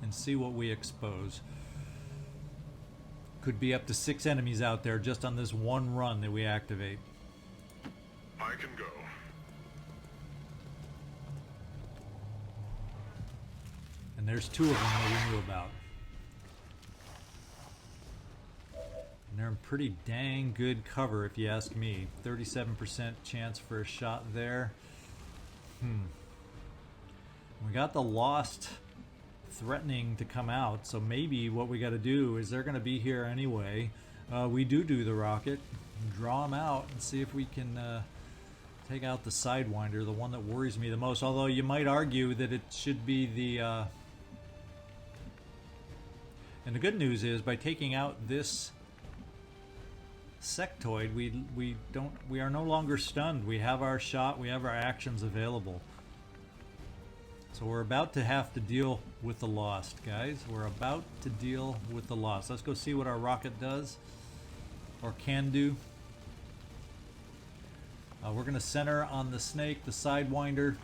Speaker 1: And see what we expose. Could be up to 6 enemies out there just on this one run that we activate.
Speaker 8: I can go.
Speaker 1: And there's 2 of them that we knew about. And they're in pretty dang good cover if you ask me. 37% chance for a shot there. We got the lost threatening to come out, so maybe what we got to do is they're going to be here anyway. We do the rocket, draw them out, and see if we can take out the Sidewinder, the one that worries me the most. Although you might argue that it should be the. And the good news is, by taking out this sectoid, we are no longer stunned. We have our shot. We have our actions available. So we're about to have to deal with the Lost, guys. We're about to deal with the Lost. Let's go see what our rocket does, or can do. We're going to center on the snake, the Sidewinder.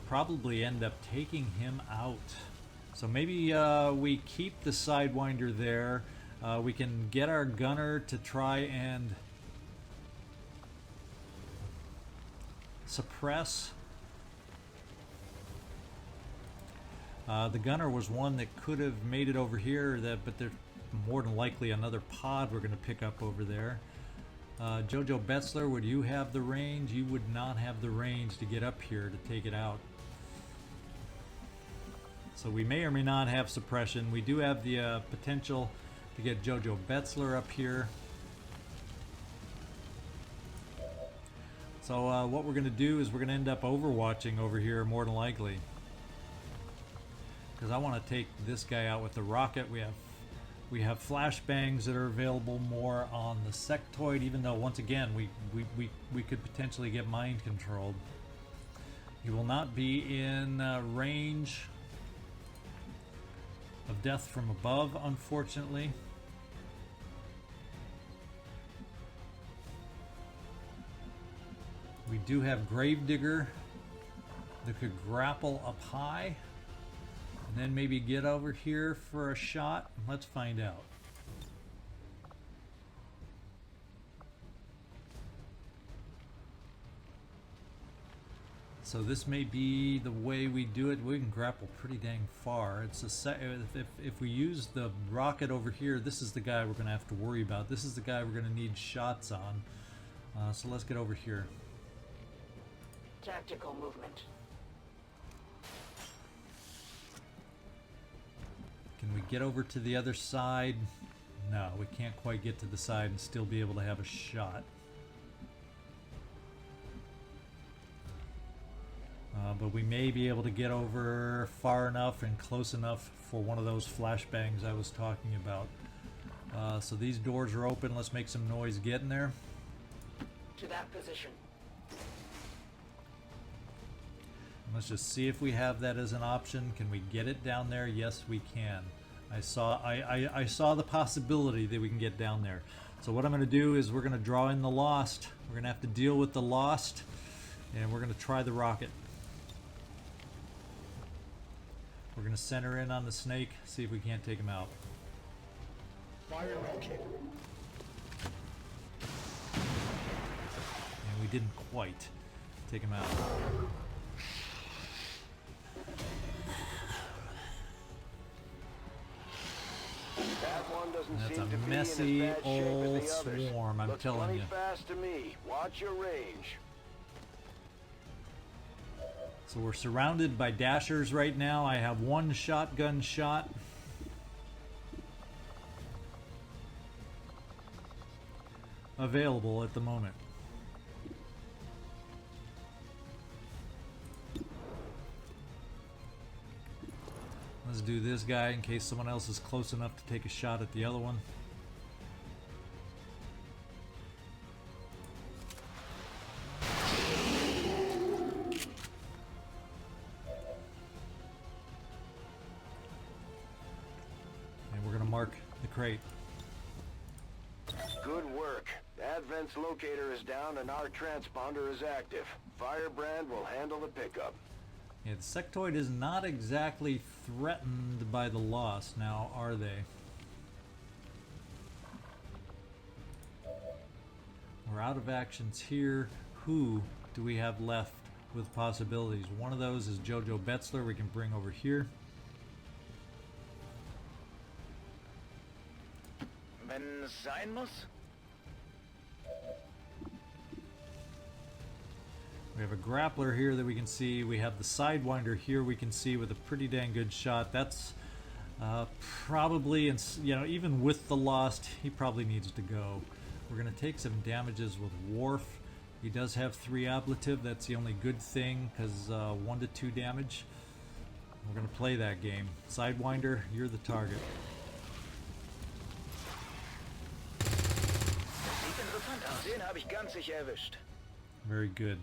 Speaker 1: Probably end up taking him out. So maybe we keep the Sidewinder there. We can get our gunner to try and suppress. The gunner was one that could have made it over here, but there's more than likely another pod we're going to pick up over there. JoJo Betzler, would you have the range? You would not have the range to get up here to take it out. So we may or may not have suppression. We do have the potential to get JoJo Betzler up here. So what we're going to do is we're going to end up overwatching over here more than likely. Because I want to take this guy out with the rocket. We have flashbangs that are available more on the sectoid, even though once again we could potentially get mind controlled. He will not be in range of death from above, unfortunately. We do have Gravedigger that could grapple up high and then maybe get over here for a shot. Let's find out. So this may be the way we do it. We can grapple pretty dang far. It's if we use the rocket over here, this is the guy we're going to have to worry about. This is the guy we're going to need shots on. So let's get over here.
Speaker 5: Tactical movement.
Speaker 1: Can we get over to the other side? No, we can't quite get to the side and still be able to have a shot. But we may be able to get over far enough and close enough for one of those flashbangs I was talking about. So these doors are open. Let's make some noise getting there.
Speaker 5: To that position.
Speaker 1: Let's just see if we have that as an option. Can we get it down there? Yes, we can. I saw the possibility that we can get down there. So what I'm going to do is we're going to draw in the Lost. We're going to have to deal with the Lost, and we're going to try the rocket. We're going to center in on the snake, see if we can't take him out.
Speaker 2: Fire rocket.
Speaker 1: And we didn't quite take him out.
Speaker 7: That one doesn't
Speaker 1: That's
Speaker 7: seem
Speaker 1: a
Speaker 7: to be
Speaker 1: messy
Speaker 7: in as bad shape
Speaker 1: old
Speaker 7: as the others.
Speaker 1: swarm, I'm
Speaker 7: Looks
Speaker 1: telling
Speaker 7: plenty
Speaker 1: you.
Speaker 7: fast to me. Watch your range.
Speaker 1: So we're surrounded by dashers right now. I have one shotgun shot. Available at the moment. Let's do this guy in case someone else is close enough to take a shot at the other one. And we're going to mark the crate.
Speaker 7: Good work. Advent's locator is down and our transponder is active. Firebrand will handle the pickup.
Speaker 1: Yeah, the sectoid is not exactly threatened by the Lost now, are they? We're out of actions here. Who do we have left with possibilities? One of those is JoJo Betzler we can bring over here.
Speaker 9: Wenn es sein muss.
Speaker 1: We have a grappler here that we can see. We have the Sidewinder here we can see with a pretty dang good shot. That's probably, even with the Lost, he probably needs to go. We're going to take some damages with Worf. He does have 3 ablative. That's the only good thing, because 1 to 2 damage. We're going to play that game. Sidewinder, you're the target.
Speaker 9: Sieht interessant aus. Den habe ich ganz sicher erwischt.
Speaker 1: Very good.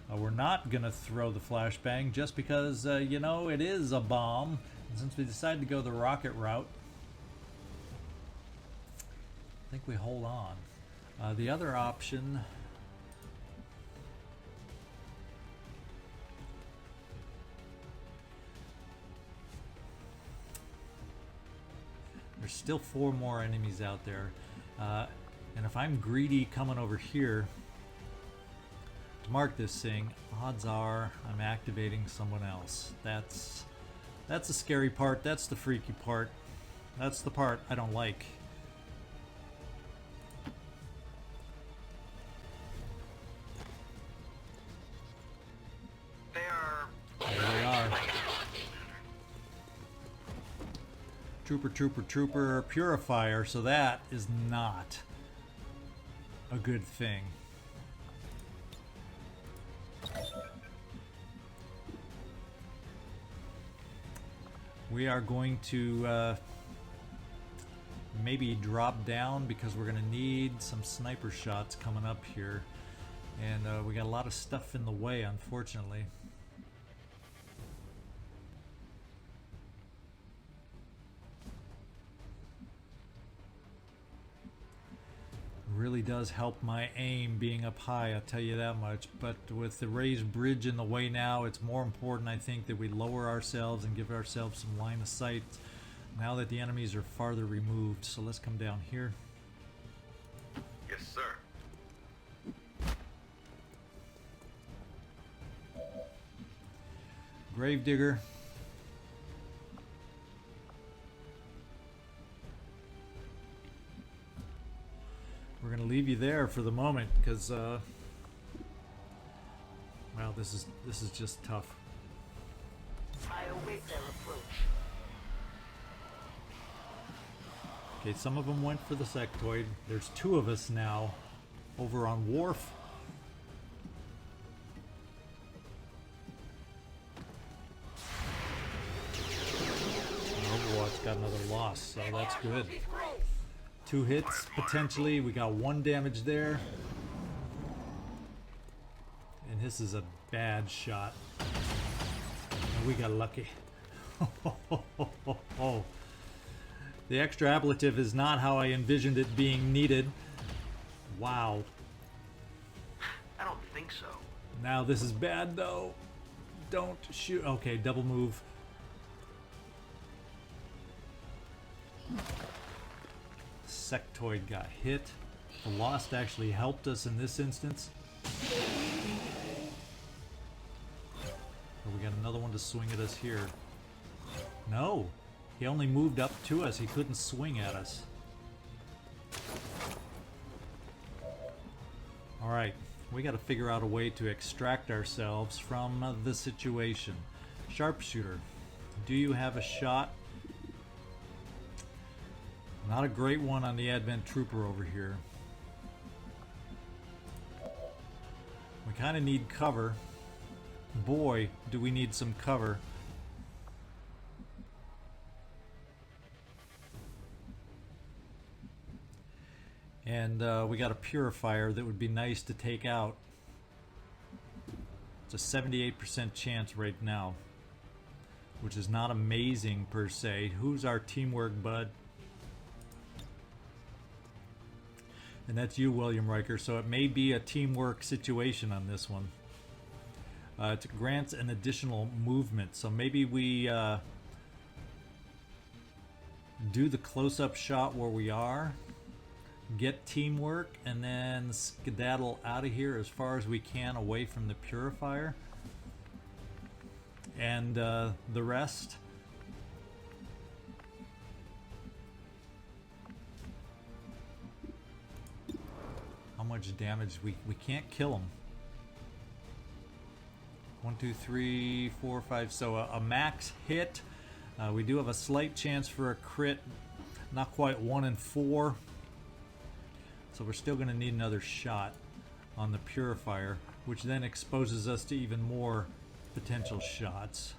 Speaker 1: We're not gonna throw the flashbang just because, you know, it is a bomb. And since we decided to go the rocket route, I think we hold on. The other option... There's still 4 more enemies out there. And if I'm greedy coming over here to mark this thing, odds are I'm activating someone else. That's the scary part. That's the freaky part. That's the part I don't like. There they are. Trooper, purifier, so that is not a good thing. We are going to maybe drop down because we're going to need some sniper shots coming up here. And we got a lot of stuff in the way, unfortunately. Really does help my aim being up high, I'll tell you that much. But with the raised bridge in the way now, it's more important, I think, that we lower ourselves and give ourselves some line of sight now that the enemies are farther removed. So let's come down here.
Speaker 8: Yes, sir.
Speaker 1: Gravedigger. We're gonna leave you there for the moment because well, this is just tough.
Speaker 5: I await their approach.
Speaker 1: Okay, some of them went for the sectoid. There's 2 of us now over on Worf. Overwatch got another loss, so that's good. 2 hits, potentially. We got 1 damage there. And this is a bad shot. And we got lucky. The extra ablative is not how I envisioned it being needed. Wow.
Speaker 9: I don't think so.
Speaker 1: Now this is bad though. Don't shoot. Okay, double move. Sectoid got hit. The Lost actually helped us in this instance. Oh, we got another one to swing at us here. No, he only moved up to us. He couldn't swing at us. All right, we got to figure out a way to extract ourselves from the situation. Sharpshooter, do you have a shot? Not a great one on the Advent Trooper over here. We kind of need cover. Boy, do we need some cover. And we got a purifier that would be nice to take out. It's a 78% chance right now, which is not amazing per se. Who's our teamwork bud? And that's you, William Riker, so it may be a teamwork situation on this one. It grants an additional movement, so maybe we do the close-up shot where we are, get teamwork, and then skedaddle out of here as far as we can away from the purifier. And the rest... How much damage? We can't kill him. 1, 2, 3, 4, 5. So a max hit. We do have a slight chance for a crit. Not quite 1 in 4. So we're still going to need another shot on the purifier, which then exposes us to even more potential shots.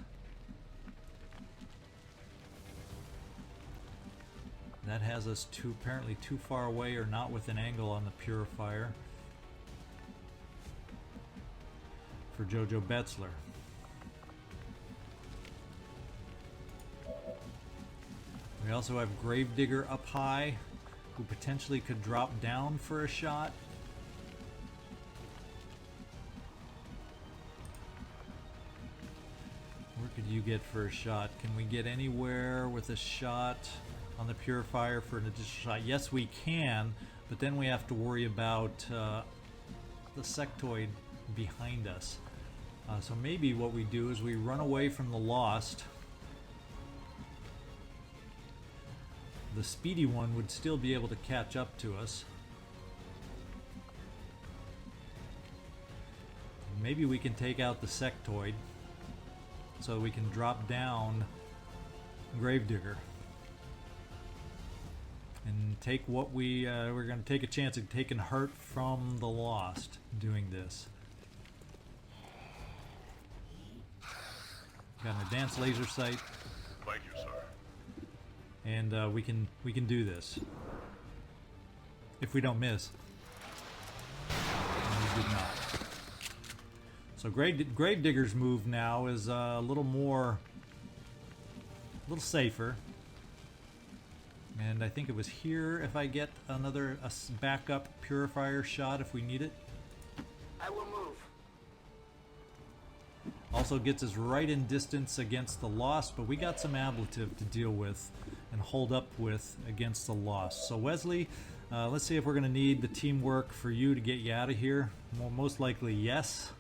Speaker 1: That has us apparently too far away or not with an angle on the purifier. for JoJo Betzler. We also have Gravedigger up high, who potentially could drop down for a shot. Where could you get for a shot? Can we get anywhere with a shot on the Purifier for an additional shot? Yes, we can, but then we have to worry about the sectoid behind us. So maybe what we do is we run away from the Lost. The speedy one would still be able to catch up to us. Maybe we can take out the sectoid so we can drop down Gravedigger and take what we're going to take a chance of taking hurt from the Lost doing this. Got an advanced laser sight.
Speaker 8: Thank you, sir.
Speaker 1: And we can do this if we don't miss. And we did not. So Gravedigger's move now is a little safer. And I think it was here if I get a backup Purifier shot if we need it.
Speaker 5: I will move.
Speaker 1: Also gets us right in distance against the Lost, but we got some ablative to deal with and hold up with against the Lost. So Wesley, let's see if we're going to need the teamwork for you to get you out of here. Well, most likely yes.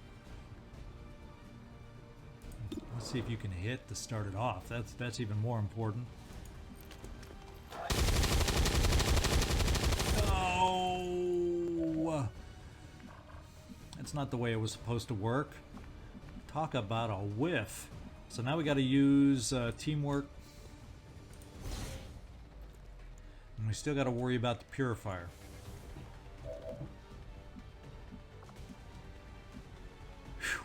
Speaker 1: Let's see if you can hit to start it off. That's even more important. No! That's not the way it was supposed to work. Talk about a whiff. So now we got to use teamwork. And we still got to worry about the Purifier. Whew.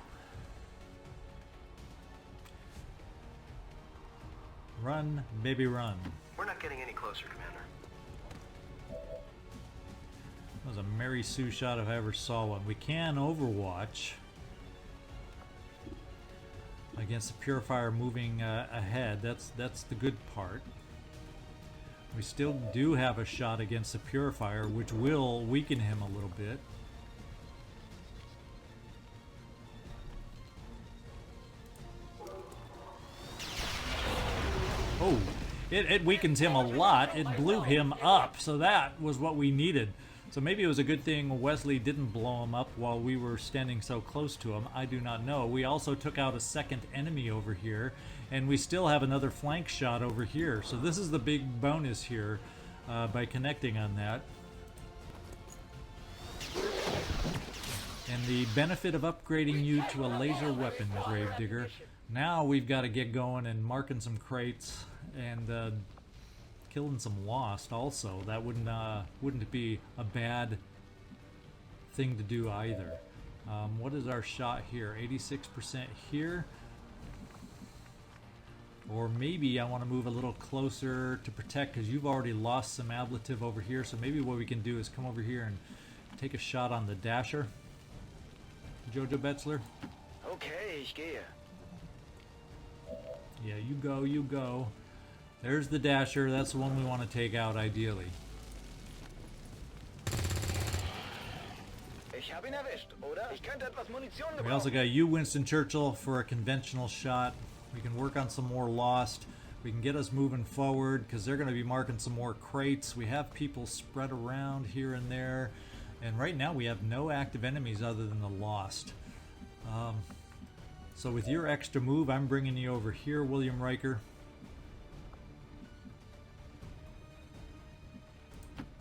Speaker 1: Run, baby, run.
Speaker 9: We're not getting any closer, Commander.
Speaker 1: That was a Mary Sue shot if I ever saw one. We can Overwatch against the Purifier moving ahead. That's the good part. We still do have a shot against the Purifier, which will weaken him a little bit. Oh, it weakens him a lot. It blew him up, so that was what we needed. So maybe it was a good thing Wesley didn't blow him up while we were standing so close to him. I do not know. We also took out a second enemy over here, and we still have another flank shot over here. So this is the big bonus here by connecting on that. And the benefit of upgrading you to a laser weapon, Gravedigger. Now we've got to get going and marking some crates and killing some Lost also. That wouldn't be a bad thing to do either. What is our shot here? 86% here. Or maybe I want to move a little closer to protect because you've already lost some ablative over here. So maybe what we can do is come over here and take a shot on the Dasher. JoJo Betzler.
Speaker 7: Okay, ich gehe.
Speaker 1: Yeah, you go, you go. There's the Dasher. That's the one we want to take out ideally.
Speaker 7: Ich hab ihn erwischt, oder? Ich könnte etwas Munition
Speaker 1: We
Speaker 7: gebrauchen.
Speaker 1: also got you, Winston Churchill, for a conventional shot. We can work on some more Lost. We can get us moving forward because they're going to be marking some more crates. We have people spread around here and there. And right now we have no active enemies other than the Lost. So with your extra move, I'm bringing you over here, William Riker.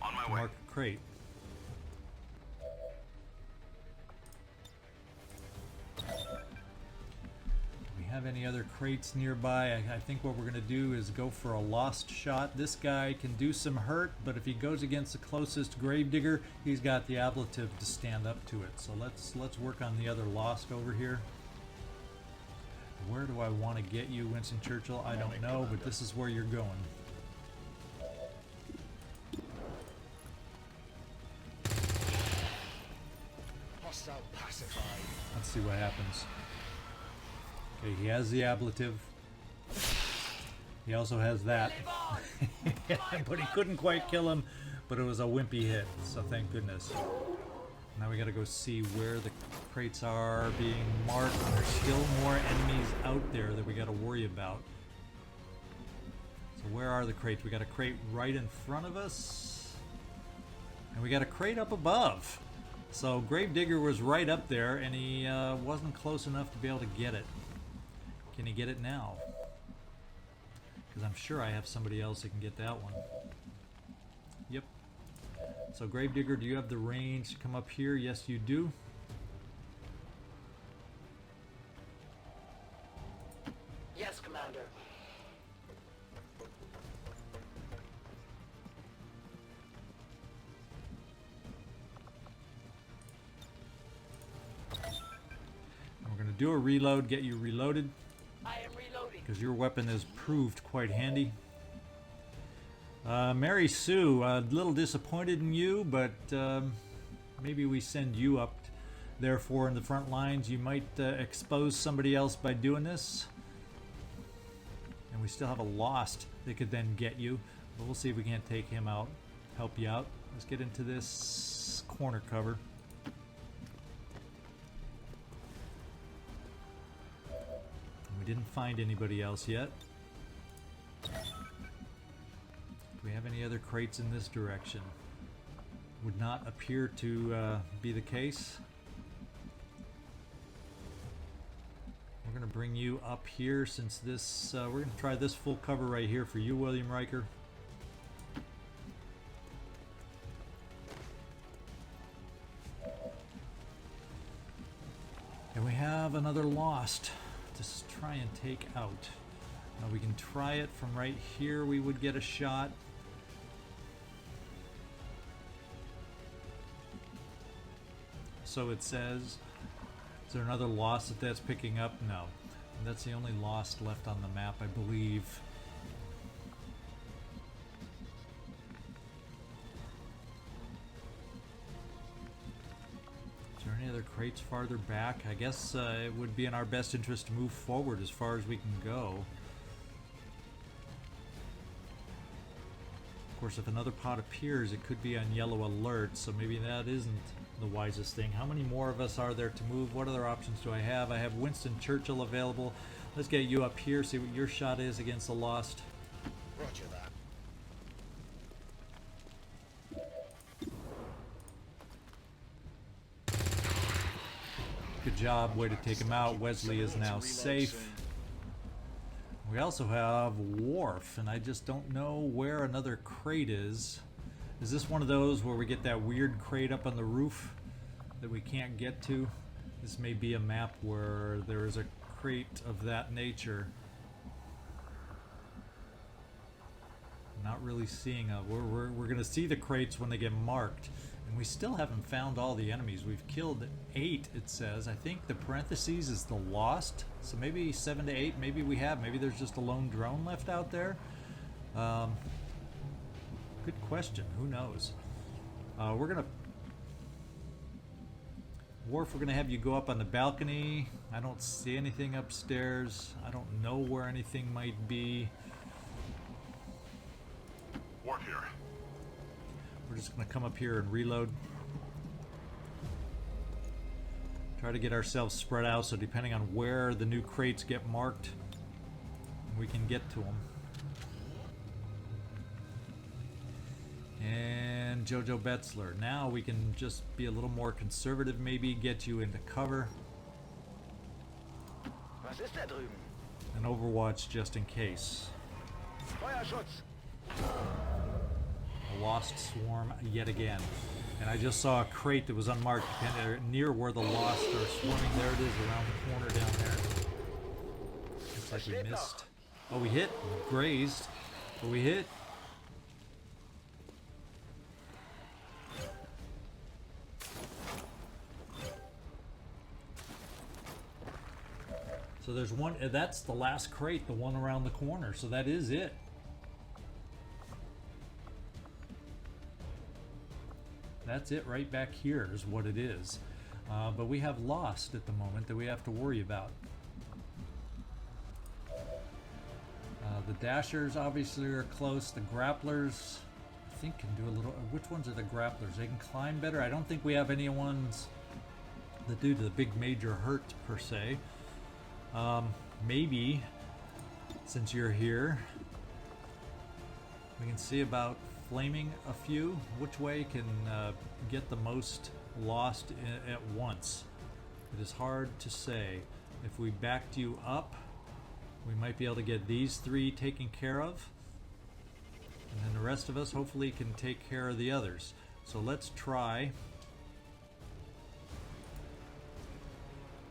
Speaker 8: On my way.
Speaker 1: Mark a crate. Do we have any other crates nearby? I think what we're going to do is go for a Lost shot. This guy can do some hurt, but if he goes against the closest Gravedigger, he's got the ablative to stand up to it. So let's work on the other Lost over here. Where do I want to get you, Winston Churchill? I don't know, but this is where you're going. Let's see what happens. Okay, he has the ablative. He also has that. But he couldn't quite kill him, but it was a wimpy hit, so thank goodness. Now we gotta go see where the crates are being marked. There's still more enemies out there that we gotta worry about. So where are the crates? We got a crate right in front of us. And we got a crate up above. So Gravedigger was right up there, and he wasn't close enough to be able to get it. Can he get it now? Because I'm sure I have somebody else that can get that one. Yep. So Gravedigger, do you have the range to come up here? Yes, you do.
Speaker 5: Yes, Commander.
Speaker 1: And we're going to do a reload, get you reloaded.
Speaker 5: I am reloading.
Speaker 1: Because your weapon has proved quite handy. Mary Sue, a little disappointed in you, but maybe we send you up, therefore, in the front lines. You might expose somebody else by doing this. And we still have a Lost that could then get you. But we'll see if we can't take him out, help you out. Let's get into this corner cover. We didn't find anybody else yet. Do we have any other crates in this direction? Would not appear to be the case. We're going to bring you up here since this, we're going to try this full cover right here for you, William Riker. And we have another Lost to try and take out. Now we can try it from right here. We would get a shot. So it says, is there another Lost that's picking up? No. And that's the only Lost left on the map, I believe. Is there any other crates farther back? I guess it would be in our best interest to move forward as far as we can go. Of course, if another pod appears, it could be on yellow alert, so maybe that isn't the wisest thing. How many more of us are there to move? What other options do I have? I have Winston Churchill available. Let's get you up here, see what your shot is against the Lost.
Speaker 9: Roger that.
Speaker 1: Good job, way to take him out. Wesley is now safe. We also have Worf, and I just don't know where another crate is. Is this one of those where we get that weird crate up on the roof that we can't get to? This may be a map where there is a crate of that nature. Not really seeing a... We're going to see the crates when they get marked. And we still haven't found all the enemies. We've killed 8, it says. I think the parentheses is the Lost. So maybe 7 to 8. Maybe we have. Maybe there's just a lone drone left out there. Good question. Who knows? We're going to... Worf, we're going to have you go up on the balcony. I don't see anything upstairs. I don't know where anything might be.
Speaker 8: Worf here.
Speaker 1: We're just going to come up here and reload. Try to get ourselves spread out so depending on where the new crates get marked, we can get to them. And JoJo Betzler. Now we can just be a little more conservative, maybe get you into cover.
Speaker 9: Was ist da drüben?
Speaker 1: And Overwatch just in case.
Speaker 9: Feuerschutz!
Speaker 1: A Lost swarm yet again. And I just saw a crate that was unmarked near where the Lost are swarming. There it is around the corner down there. Looks like we missed. Oh, we hit. Grazed. But we hit. So there's one, that's the last crate, the one around the corner. So that is it. That's it right back here is what it is. But we have Lost at the moment that we have to worry about. The Dashers obviously are close. The Grapplers, I think, can do a little... Which ones are the Grapplers? They can climb better? I don't think we have any ones that do the big major hurt, per se. Maybe, since you're here, we can see about flaming a few. Which way can get the most lost at once? It is hard to say. If we backed you up, we might be able to get these three taken care of, and then the rest of us hopefully can take care of the others. So let's try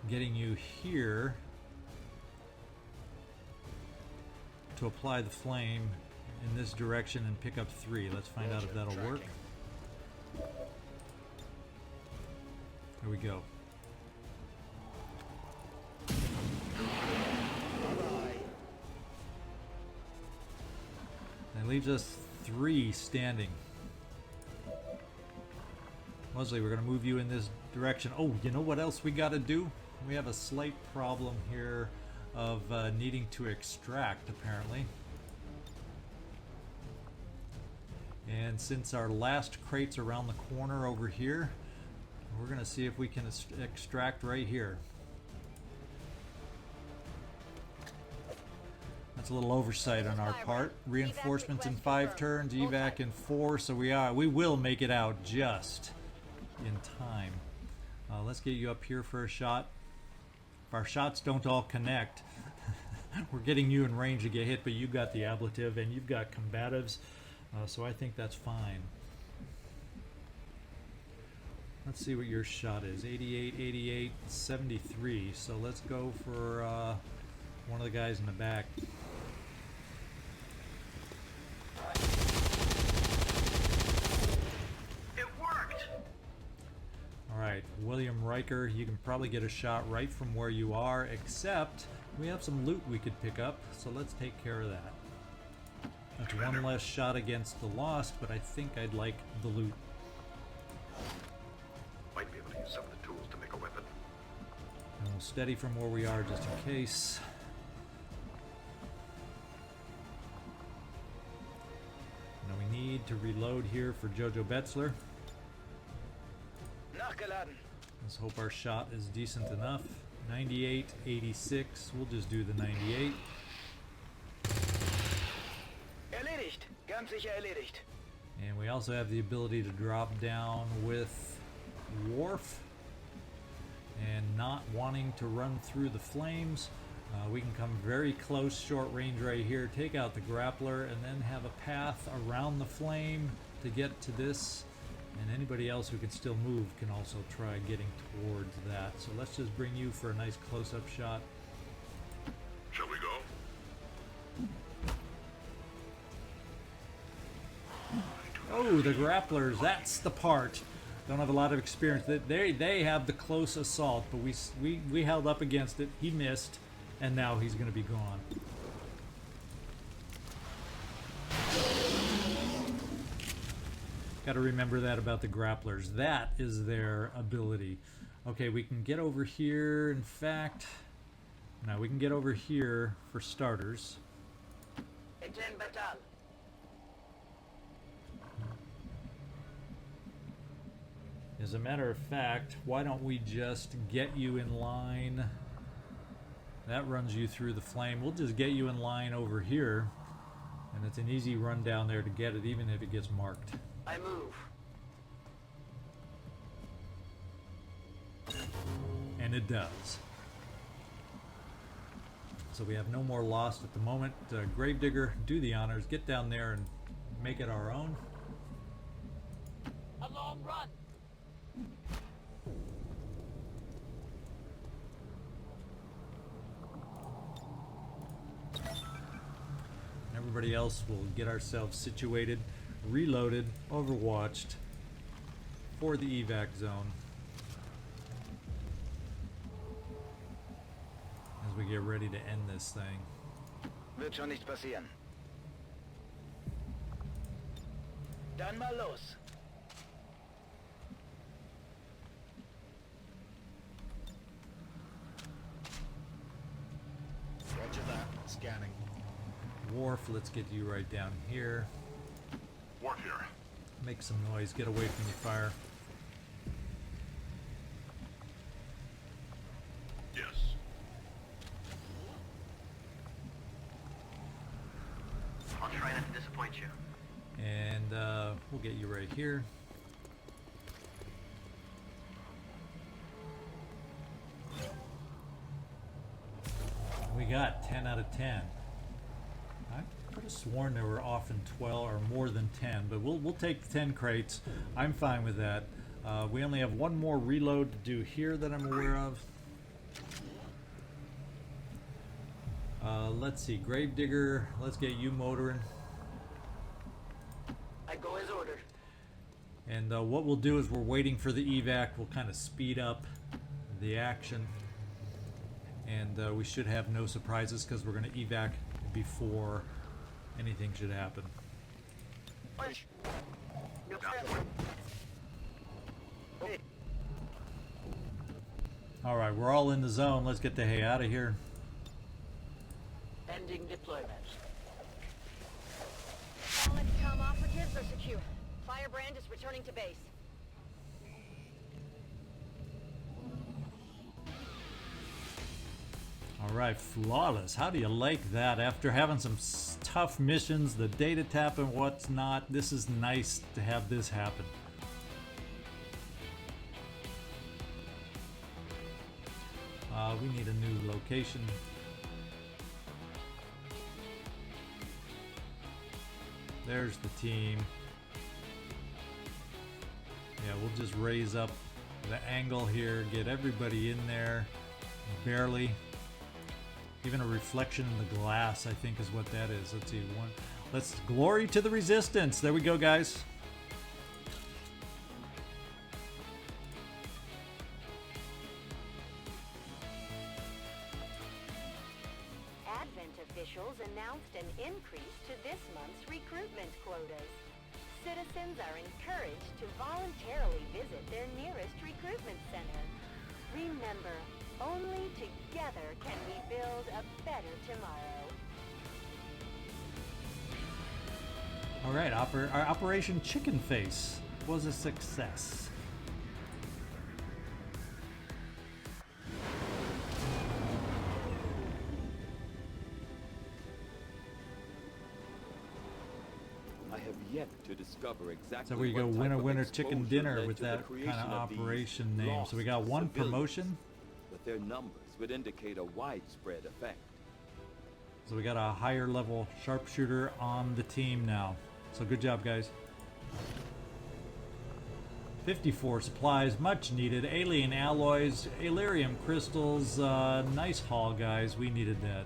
Speaker 1: getting you here to apply the flame in this direction and pick up 3. Let's find out if that'll work. There we go. That leaves us 3 standing. Wesley, we're going to move you in this direction. Oh, you know what else we got to do? We have a slight problem here of needing to extract, apparently. And since our last crate's around the corner over here, we're going to see if we can extract right here. That's a little oversight on our part. Reinforcements in 5 turns, evac in 4, so we will make it out just in time. Let's get you up here for a shot. If our shots don't all connect, we're getting you in range to get hit, but you've got the ablative and you've got combatives, so I think that's fine. Let's see what your shot is. 88, 88, 73. So let's go for one of the guys in the back.
Speaker 2: It worked!
Speaker 1: Alright, William Riker, you can probably get a shot right from where you are, except we have some loot we could pick up, so let's take care of that. That's one less shot against the Lost, but I think I'd like the loot.
Speaker 8: Might be able to use some of the tools to make a weapon.
Speaker 1: And we'll steady from where we are just in case. Now we need to reload here for JoJo Betzler.
Speaker 9: Nachgeladen.
Speaker 1: Let's hope our shot is decent enough. 98, 86. We'll just do the 98.
Speaker 9: Erledigt. Ganz sicher erledigt.
Speaker 1: And we also have the ability to drop down with Worf. And not wanting to run through the flames, we can come very close, short range right here, take out the grappler, and then have a path around the flame to get to this. And anybody else who can still move can also try getting towards that. So let's just bring you for a nice close-up shot.
Speaker 8: Shall we go?
Speaker 1: Oh, the grapplers, that's the part. Don't have a lot of experience. They have the close assault, but we held up against it. He missed, and now he's going to be gone. Got to remember that about the grapplers. That is their ability. Okay, we can get over here. In fact, now we can get over here for starters.
Speaker 5: Etienne Batal.
Speaker 1: As a matter of fact, why don't we just get you in line? That runs you through the flame. We'll just get you in line over here, and it's an easy run down there to get it, even if it gets marked.
Speaker 5: I move.
Speaker 1: And it does. So we have no more lost at the moment. Gravedigger, do the honors. Get down there and make it our own.
Speaker 5: A long run.
Speaker 1: Everybody else will get ourselves situated, reloaded, overwatched for the evac zone as we get ready to end this thing.
Speaker 9: Wird schon nicht passieren. Dann mal los.
Speaker 10: scanning.
Speaker 1: Worf, let's get you right down here.
Speaker 8: Worf here.
Speaker 1: Make some noise. Get away from the fire.
Speaker 8: Yes.
Speaker 5: I'll try not to disappoint you.
Speaker 1: And we'll get you right here. We got 10 out of 10. I could have sworn there were often 12 or more than 10, but we'll take 10 crates. I'm fine with that. We only have one more reload to do here that I'm aware of. Let's see, Gravedigger, let's get you motoring.
Speaker 5: I go as ordered.
Speaker 1: And what we'll do is we're waiting for the evac. We'll kind of speed up the action. And we should have no surprises because we're going to evac before anything should happen. Alright, we're all in the zone. Let's get the hay out of here.
Speaker 5: Ending deployment.
Speaker 11: All XCom operatives are secure. Firebrand is returning to base.
Speaker 1: Alright, flawless. How do you like that? After having some tough missions, the data tap and what's not, this is nice to have this happen. We need a new location. There's the team. Yeah, we'll just raise up the angle here, get everybody in there, barely. Even a reflection in the glass, I think, is what that is. Let's see. Let's glory to the resistance. There we go, guys.
Speaker 11: Advent officials announced an increase to this month's recruitment quotas. Citizens are encouraged to voluntarily visit their nearest recruitment center. Remember, only together can we build a better tomorrow.
Speaker 1: All right, our Operation Chicken Face was a success.
Speaker 4: I have yet to discover exactly.
Speaker 1: So we go
Speaker 4: what
Speaker 1: winner
Speaker 4: type of
Speaker 1: winner chicken
Speaker 4: exposure
Speaker 1: dinner
Speaker 4: led
Speaker 1: with
Speaker 4: to the
Speaker 1: that
Speaker 4: creation
Speaker 1: kind of
Speaker 4: of these
Speaker 1: operation name. So we
Speaker 4: lost
Speaker 1: got one
Speaker 4: civilians.
Speaker 1: promotion.
Speaker 4: But their numbers would indicate a widespread effect.
Speaker 1: So we got a higher level sharpshooter on the team now. So good job, guys. 54 supplies, much needed. Alien alloys, Alerium crystals, nice haul, guys. We needed that.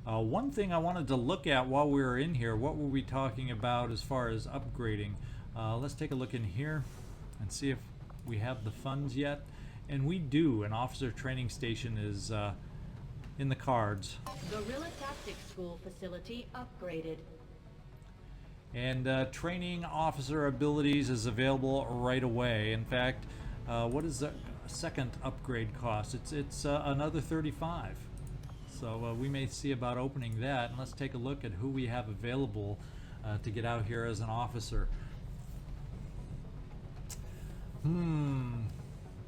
Speaker 1: One thing I wanted to look at while we were in here, what were we talking about as far as upgrading? Let's take a look in here and see if we have the funds yet. And we do. An officer training station is in the cards.
Speaker 3: Guerrilla Tactics School facility upgraded.
Speaker 1: And training officer abilities is available right away. In fact, what is the second upgrade cost? It's another 35. So we may see about opening that. And let's take a look at who we have available to get out here as an officer.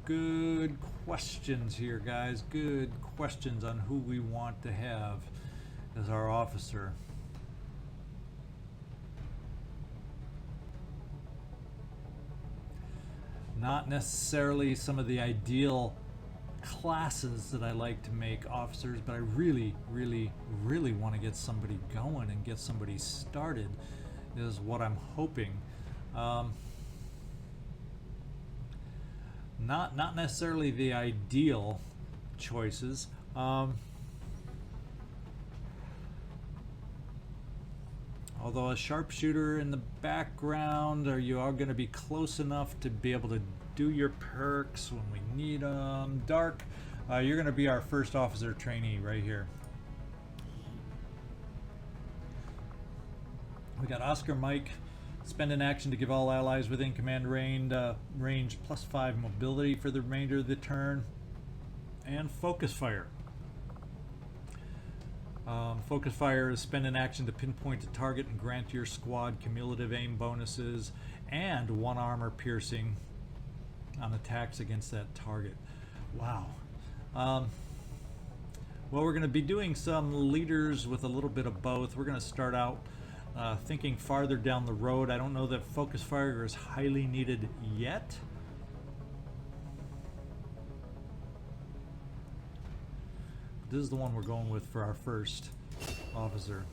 Speaker 1: Good questions here, guys. Good questions on who we want to have as our officer. Not necessarily some of the ideal classes that I like to make officers, but I really want to get somebody going and get somebody started is what I'm hoping. Not necessarily the ideal choices. Although a sharpshooter in the background, or you are going to be close enough to be able to do your perks when we need them. Dark, you're going to be our first officer trainee right here. We got Oscar Mike. Spend an action to give all allies within command range +5 mobility for the remainder of the turn. And focus fire. Focus fire is spend an action to pinpoint a target and grant your squad cumulative aim bonuses and 1 armor piercing on attacks against that target. Wow. Well, we're going to be doing some leaders with a little bit of both. We're going to start out thinking farther down the road. I don't know that focus fire is highly needed yet. This is the one we're going with for our first officer.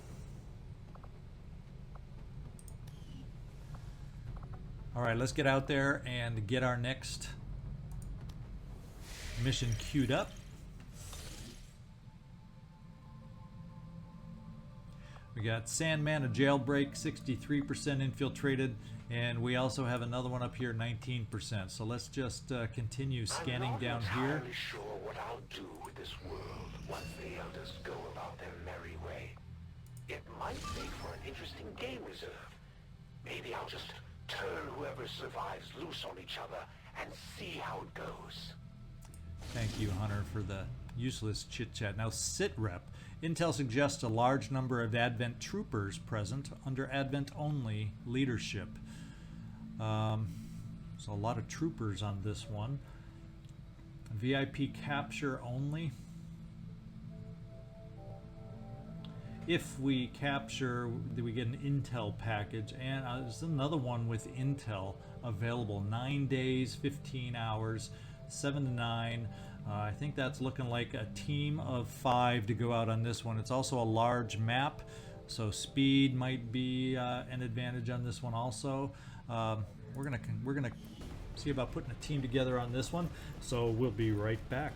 Speaker 1: Alright, let's get out there and get our next mission queued up. We got Sandman, a jailbreak, 63% infiltrated, and we also have another one up here, 19%. So let's just continue scanning down here.
Speaker 2: I'm not entirely sure what I'll do with this world once the elders go about their merry way. It might make for an interesting game reserve. Maybe I'll just turn whoever survives loose on each other and see how it goes.
Speaker 1: Thank you, Hunter, for the useless chit-chat. Now, SITREP. Intel suggests a large number of Advent troopers present under Advent-only leadership. So a lot of troopers on this one. VIP capture only. If we capture, we get an Intel package, and there's another one with Intel available. 9 days, 15 hours, 7 to 9. I think that's looking like a team of 5 to go out on this one. It's also a large map, so speed might be an advantage on this one also. We're gonna see about putting a team together on this one, so we'll be right back.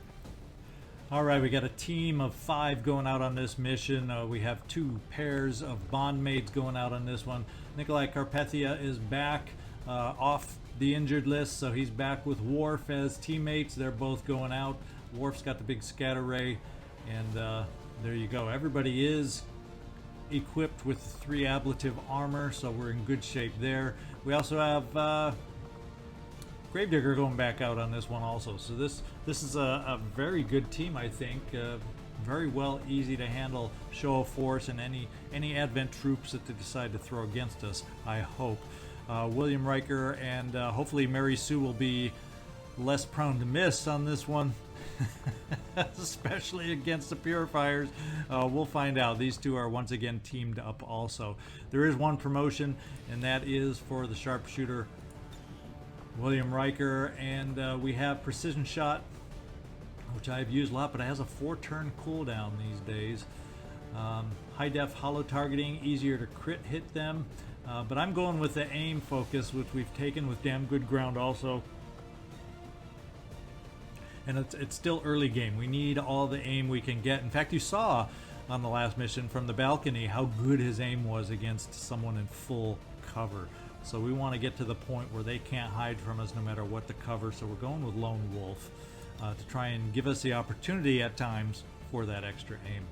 Speaker 1: Alright, we got a team of 5 going out on this mission. We have 2 pairs of bondmates going out on this one. Nikolai Carpathia is back off the injured list, so he's back with Worf as teammates. They're both going out. Worf's got the big scatter ray, and there you go. Everybody is equipped with 3 ablative armor, so we're in good shape there. We also have Gravedigger going back out on this one also. So this is a very good team, I think. Very well, easy to handle show of force and any Advent troops that they decide to throw against us, I hope. William Riker and hopefully Mary Sue will be less prone to miss on this one, especially against the Purifiers. We'll find out. These 2 are once again teamed up also. There is one promotion, and that is for the sharpshooter William Riker, and we have precision shot, which I've used a lot, but it has a 4-turn cooldown these days. High def hollow targeting, easier to crit hit them. But I'm going with the aim focus, which we've taken with damn good ground also. And it's still early game. We need all the aim we can get. In fact, you saw on the last mission from the balcony how good his aim was against someone in full cover. So we want to get to the point where they can't hide from us no matter what the cover. So we're going with Lone Wolf to try and give us the opportunity at times for that extra aim.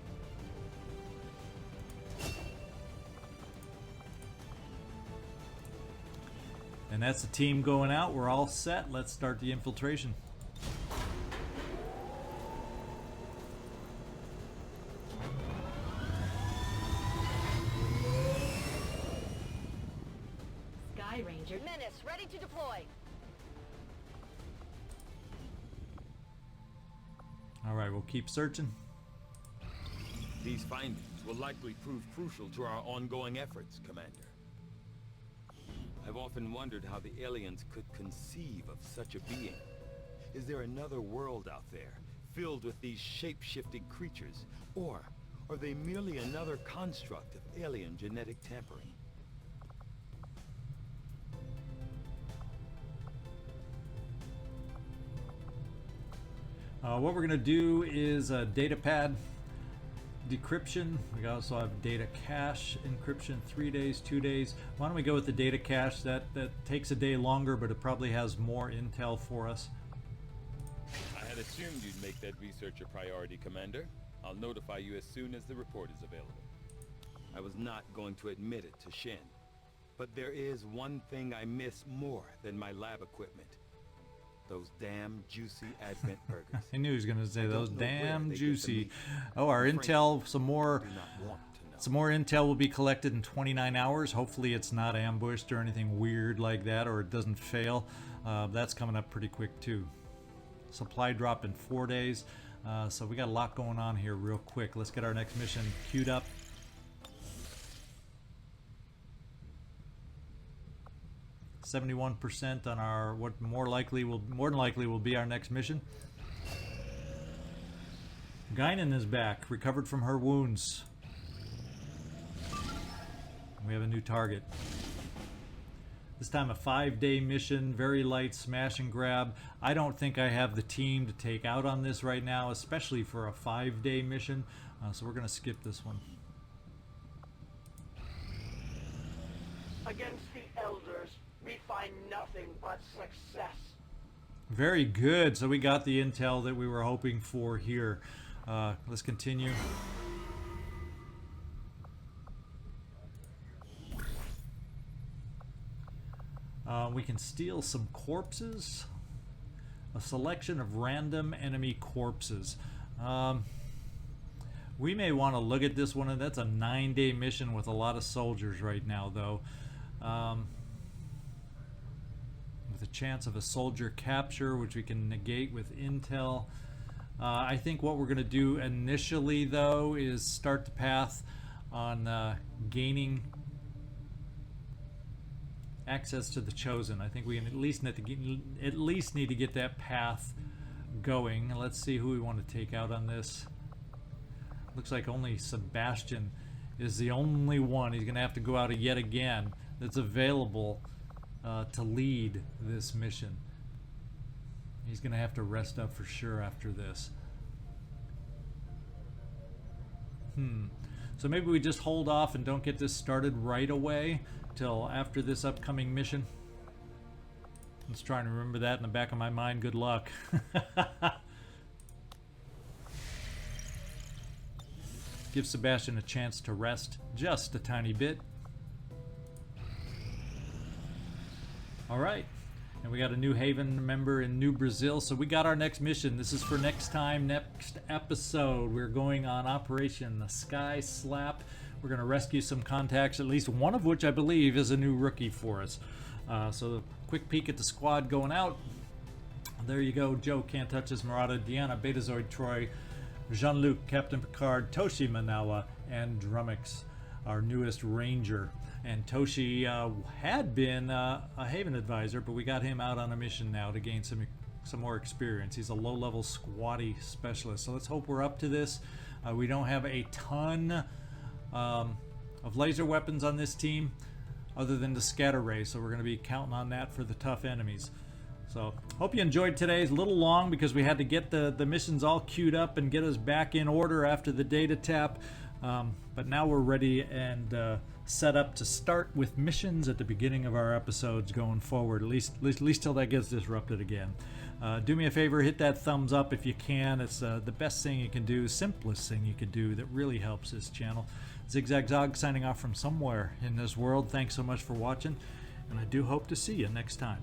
Speaker 1: And that's the team going out. We're all set. Let's start the infiltration.
Speaker 3: Sky Ranger.
Speaker 11: Menace, ready to deploy.
Speaker 1: All right, we'll keep searching.
Speaker 4: These findings will likely prove crucial to our ongoing efforts, Commander. I've often wondered how the aliens could conceive of such a being. Is there another world out there, filled with these shape-shifting creatures? Or are they merely another construct of alien genetic tampering?
Speaker 1: What we're going to do is a data pad decryption. We also have data cache encryption, 3 days, 2 days. Why don't we go with the data cache? That takes a day longer, but it probably has more intel for us.
Speaker 4: I had assumed you'd make that research a priority, Commander. I'll notify you as soon as the report is available. I was not going to admit it to Shin, but there is one thing I miss more than my lab equipment. Those damn juicy Advent burgers.
Speaker 1: I knew he was going to say
Speaker 4: I
Speaker 1: those
Speaker 4: don't know where
Speaker 1: damn
Speaker 4: they get the
Speaker 1: juicy.
Speaker 4: meat.
Speaker 1: Oh, our
Speaker 4: Frankly,
Speaker 1: intel, some
Speaker 4: I
Speaker 1: more.
Speaker 4: do not want to know.
Speaker 1: Some more intel will be collected in 29 hours. Hopefully it's not ambushed or anything weird like that, or it doesn't fail. That's coming up pretty quick too. Supply drop in 4 days. So we got a lot going on here real quick. Let's get our next mission queued up. %71 on our what more than likely will be our next mission. Guinan is back, recovered from her wounds. We have a new target. This time a 5-day mission, very light smash and grab. I don't think I have the team to take out on this right now, especially for a 5-day mission. So we're going to skip this one.
Speaker 2: Against the Elders, we find nothing but success.
Speaker 1: Very good. So we got the intel that we were hoping for here. Let's continue. We can steal some corpses. A selection of random enemy corpses. We may want to look at this one. That's a 9-day mission with a lot of soldiers right now, though. With a chance of a soldier capture, which we can negate with intel. I think what we're going to do initially, though, is start the path on gaining access to the Chosen. I think we can at least need to get that path going. Let's see who we want to take out on this. Looks like only Sebastian is the only one. He's going to have to go out yet again that's available to lead this mission. He's going to have to rest up for sure after this. So maybe we just hold off and don't get this started right away till after this upcoming mission. Let's try and remember that in the back of my mind. Good luck. Give Sebastian a chance to rest just a tiny bit. All right. And we got a New Haven member in New Brazil, so we got our next mission. This is for next time, next episode. We're going on Operation Sky Slap. We're going to rescue some contacts, at least one of which I believe is a new rookie for us. So a quick peek at the squad going out. There you go. Joe, Can't Touch His Murata, Deanna, Betazoid Troy, Jean-Luc, Captain Picard, Toshi Manawa, and Drummix, our newest ranger. And Toshi had been a Haven advisor, but we got him out on a mission now to gain some more experience. He's a low-level squatty specialist, so let's hope we're up to this. We don't have a ton of laser weapons on this team other than the scatter ray, so we're going to be counting on that for the tough enemies. So hope you enjoyed today. It's a little long because we had to get the missions all queued up and get us back in order after the data tap, but now we're ready and set up to start with missions at the beginning of our episodes going forward, at least till that gets disrupted again. Do me a favor, hit that thumbs up if you can. It's the best thing you can do, simplest thing you can do that really helps this channel. ZigZagZog signing off from somewhere in this world. Thanks so much for watching, and I do hope to see you next time.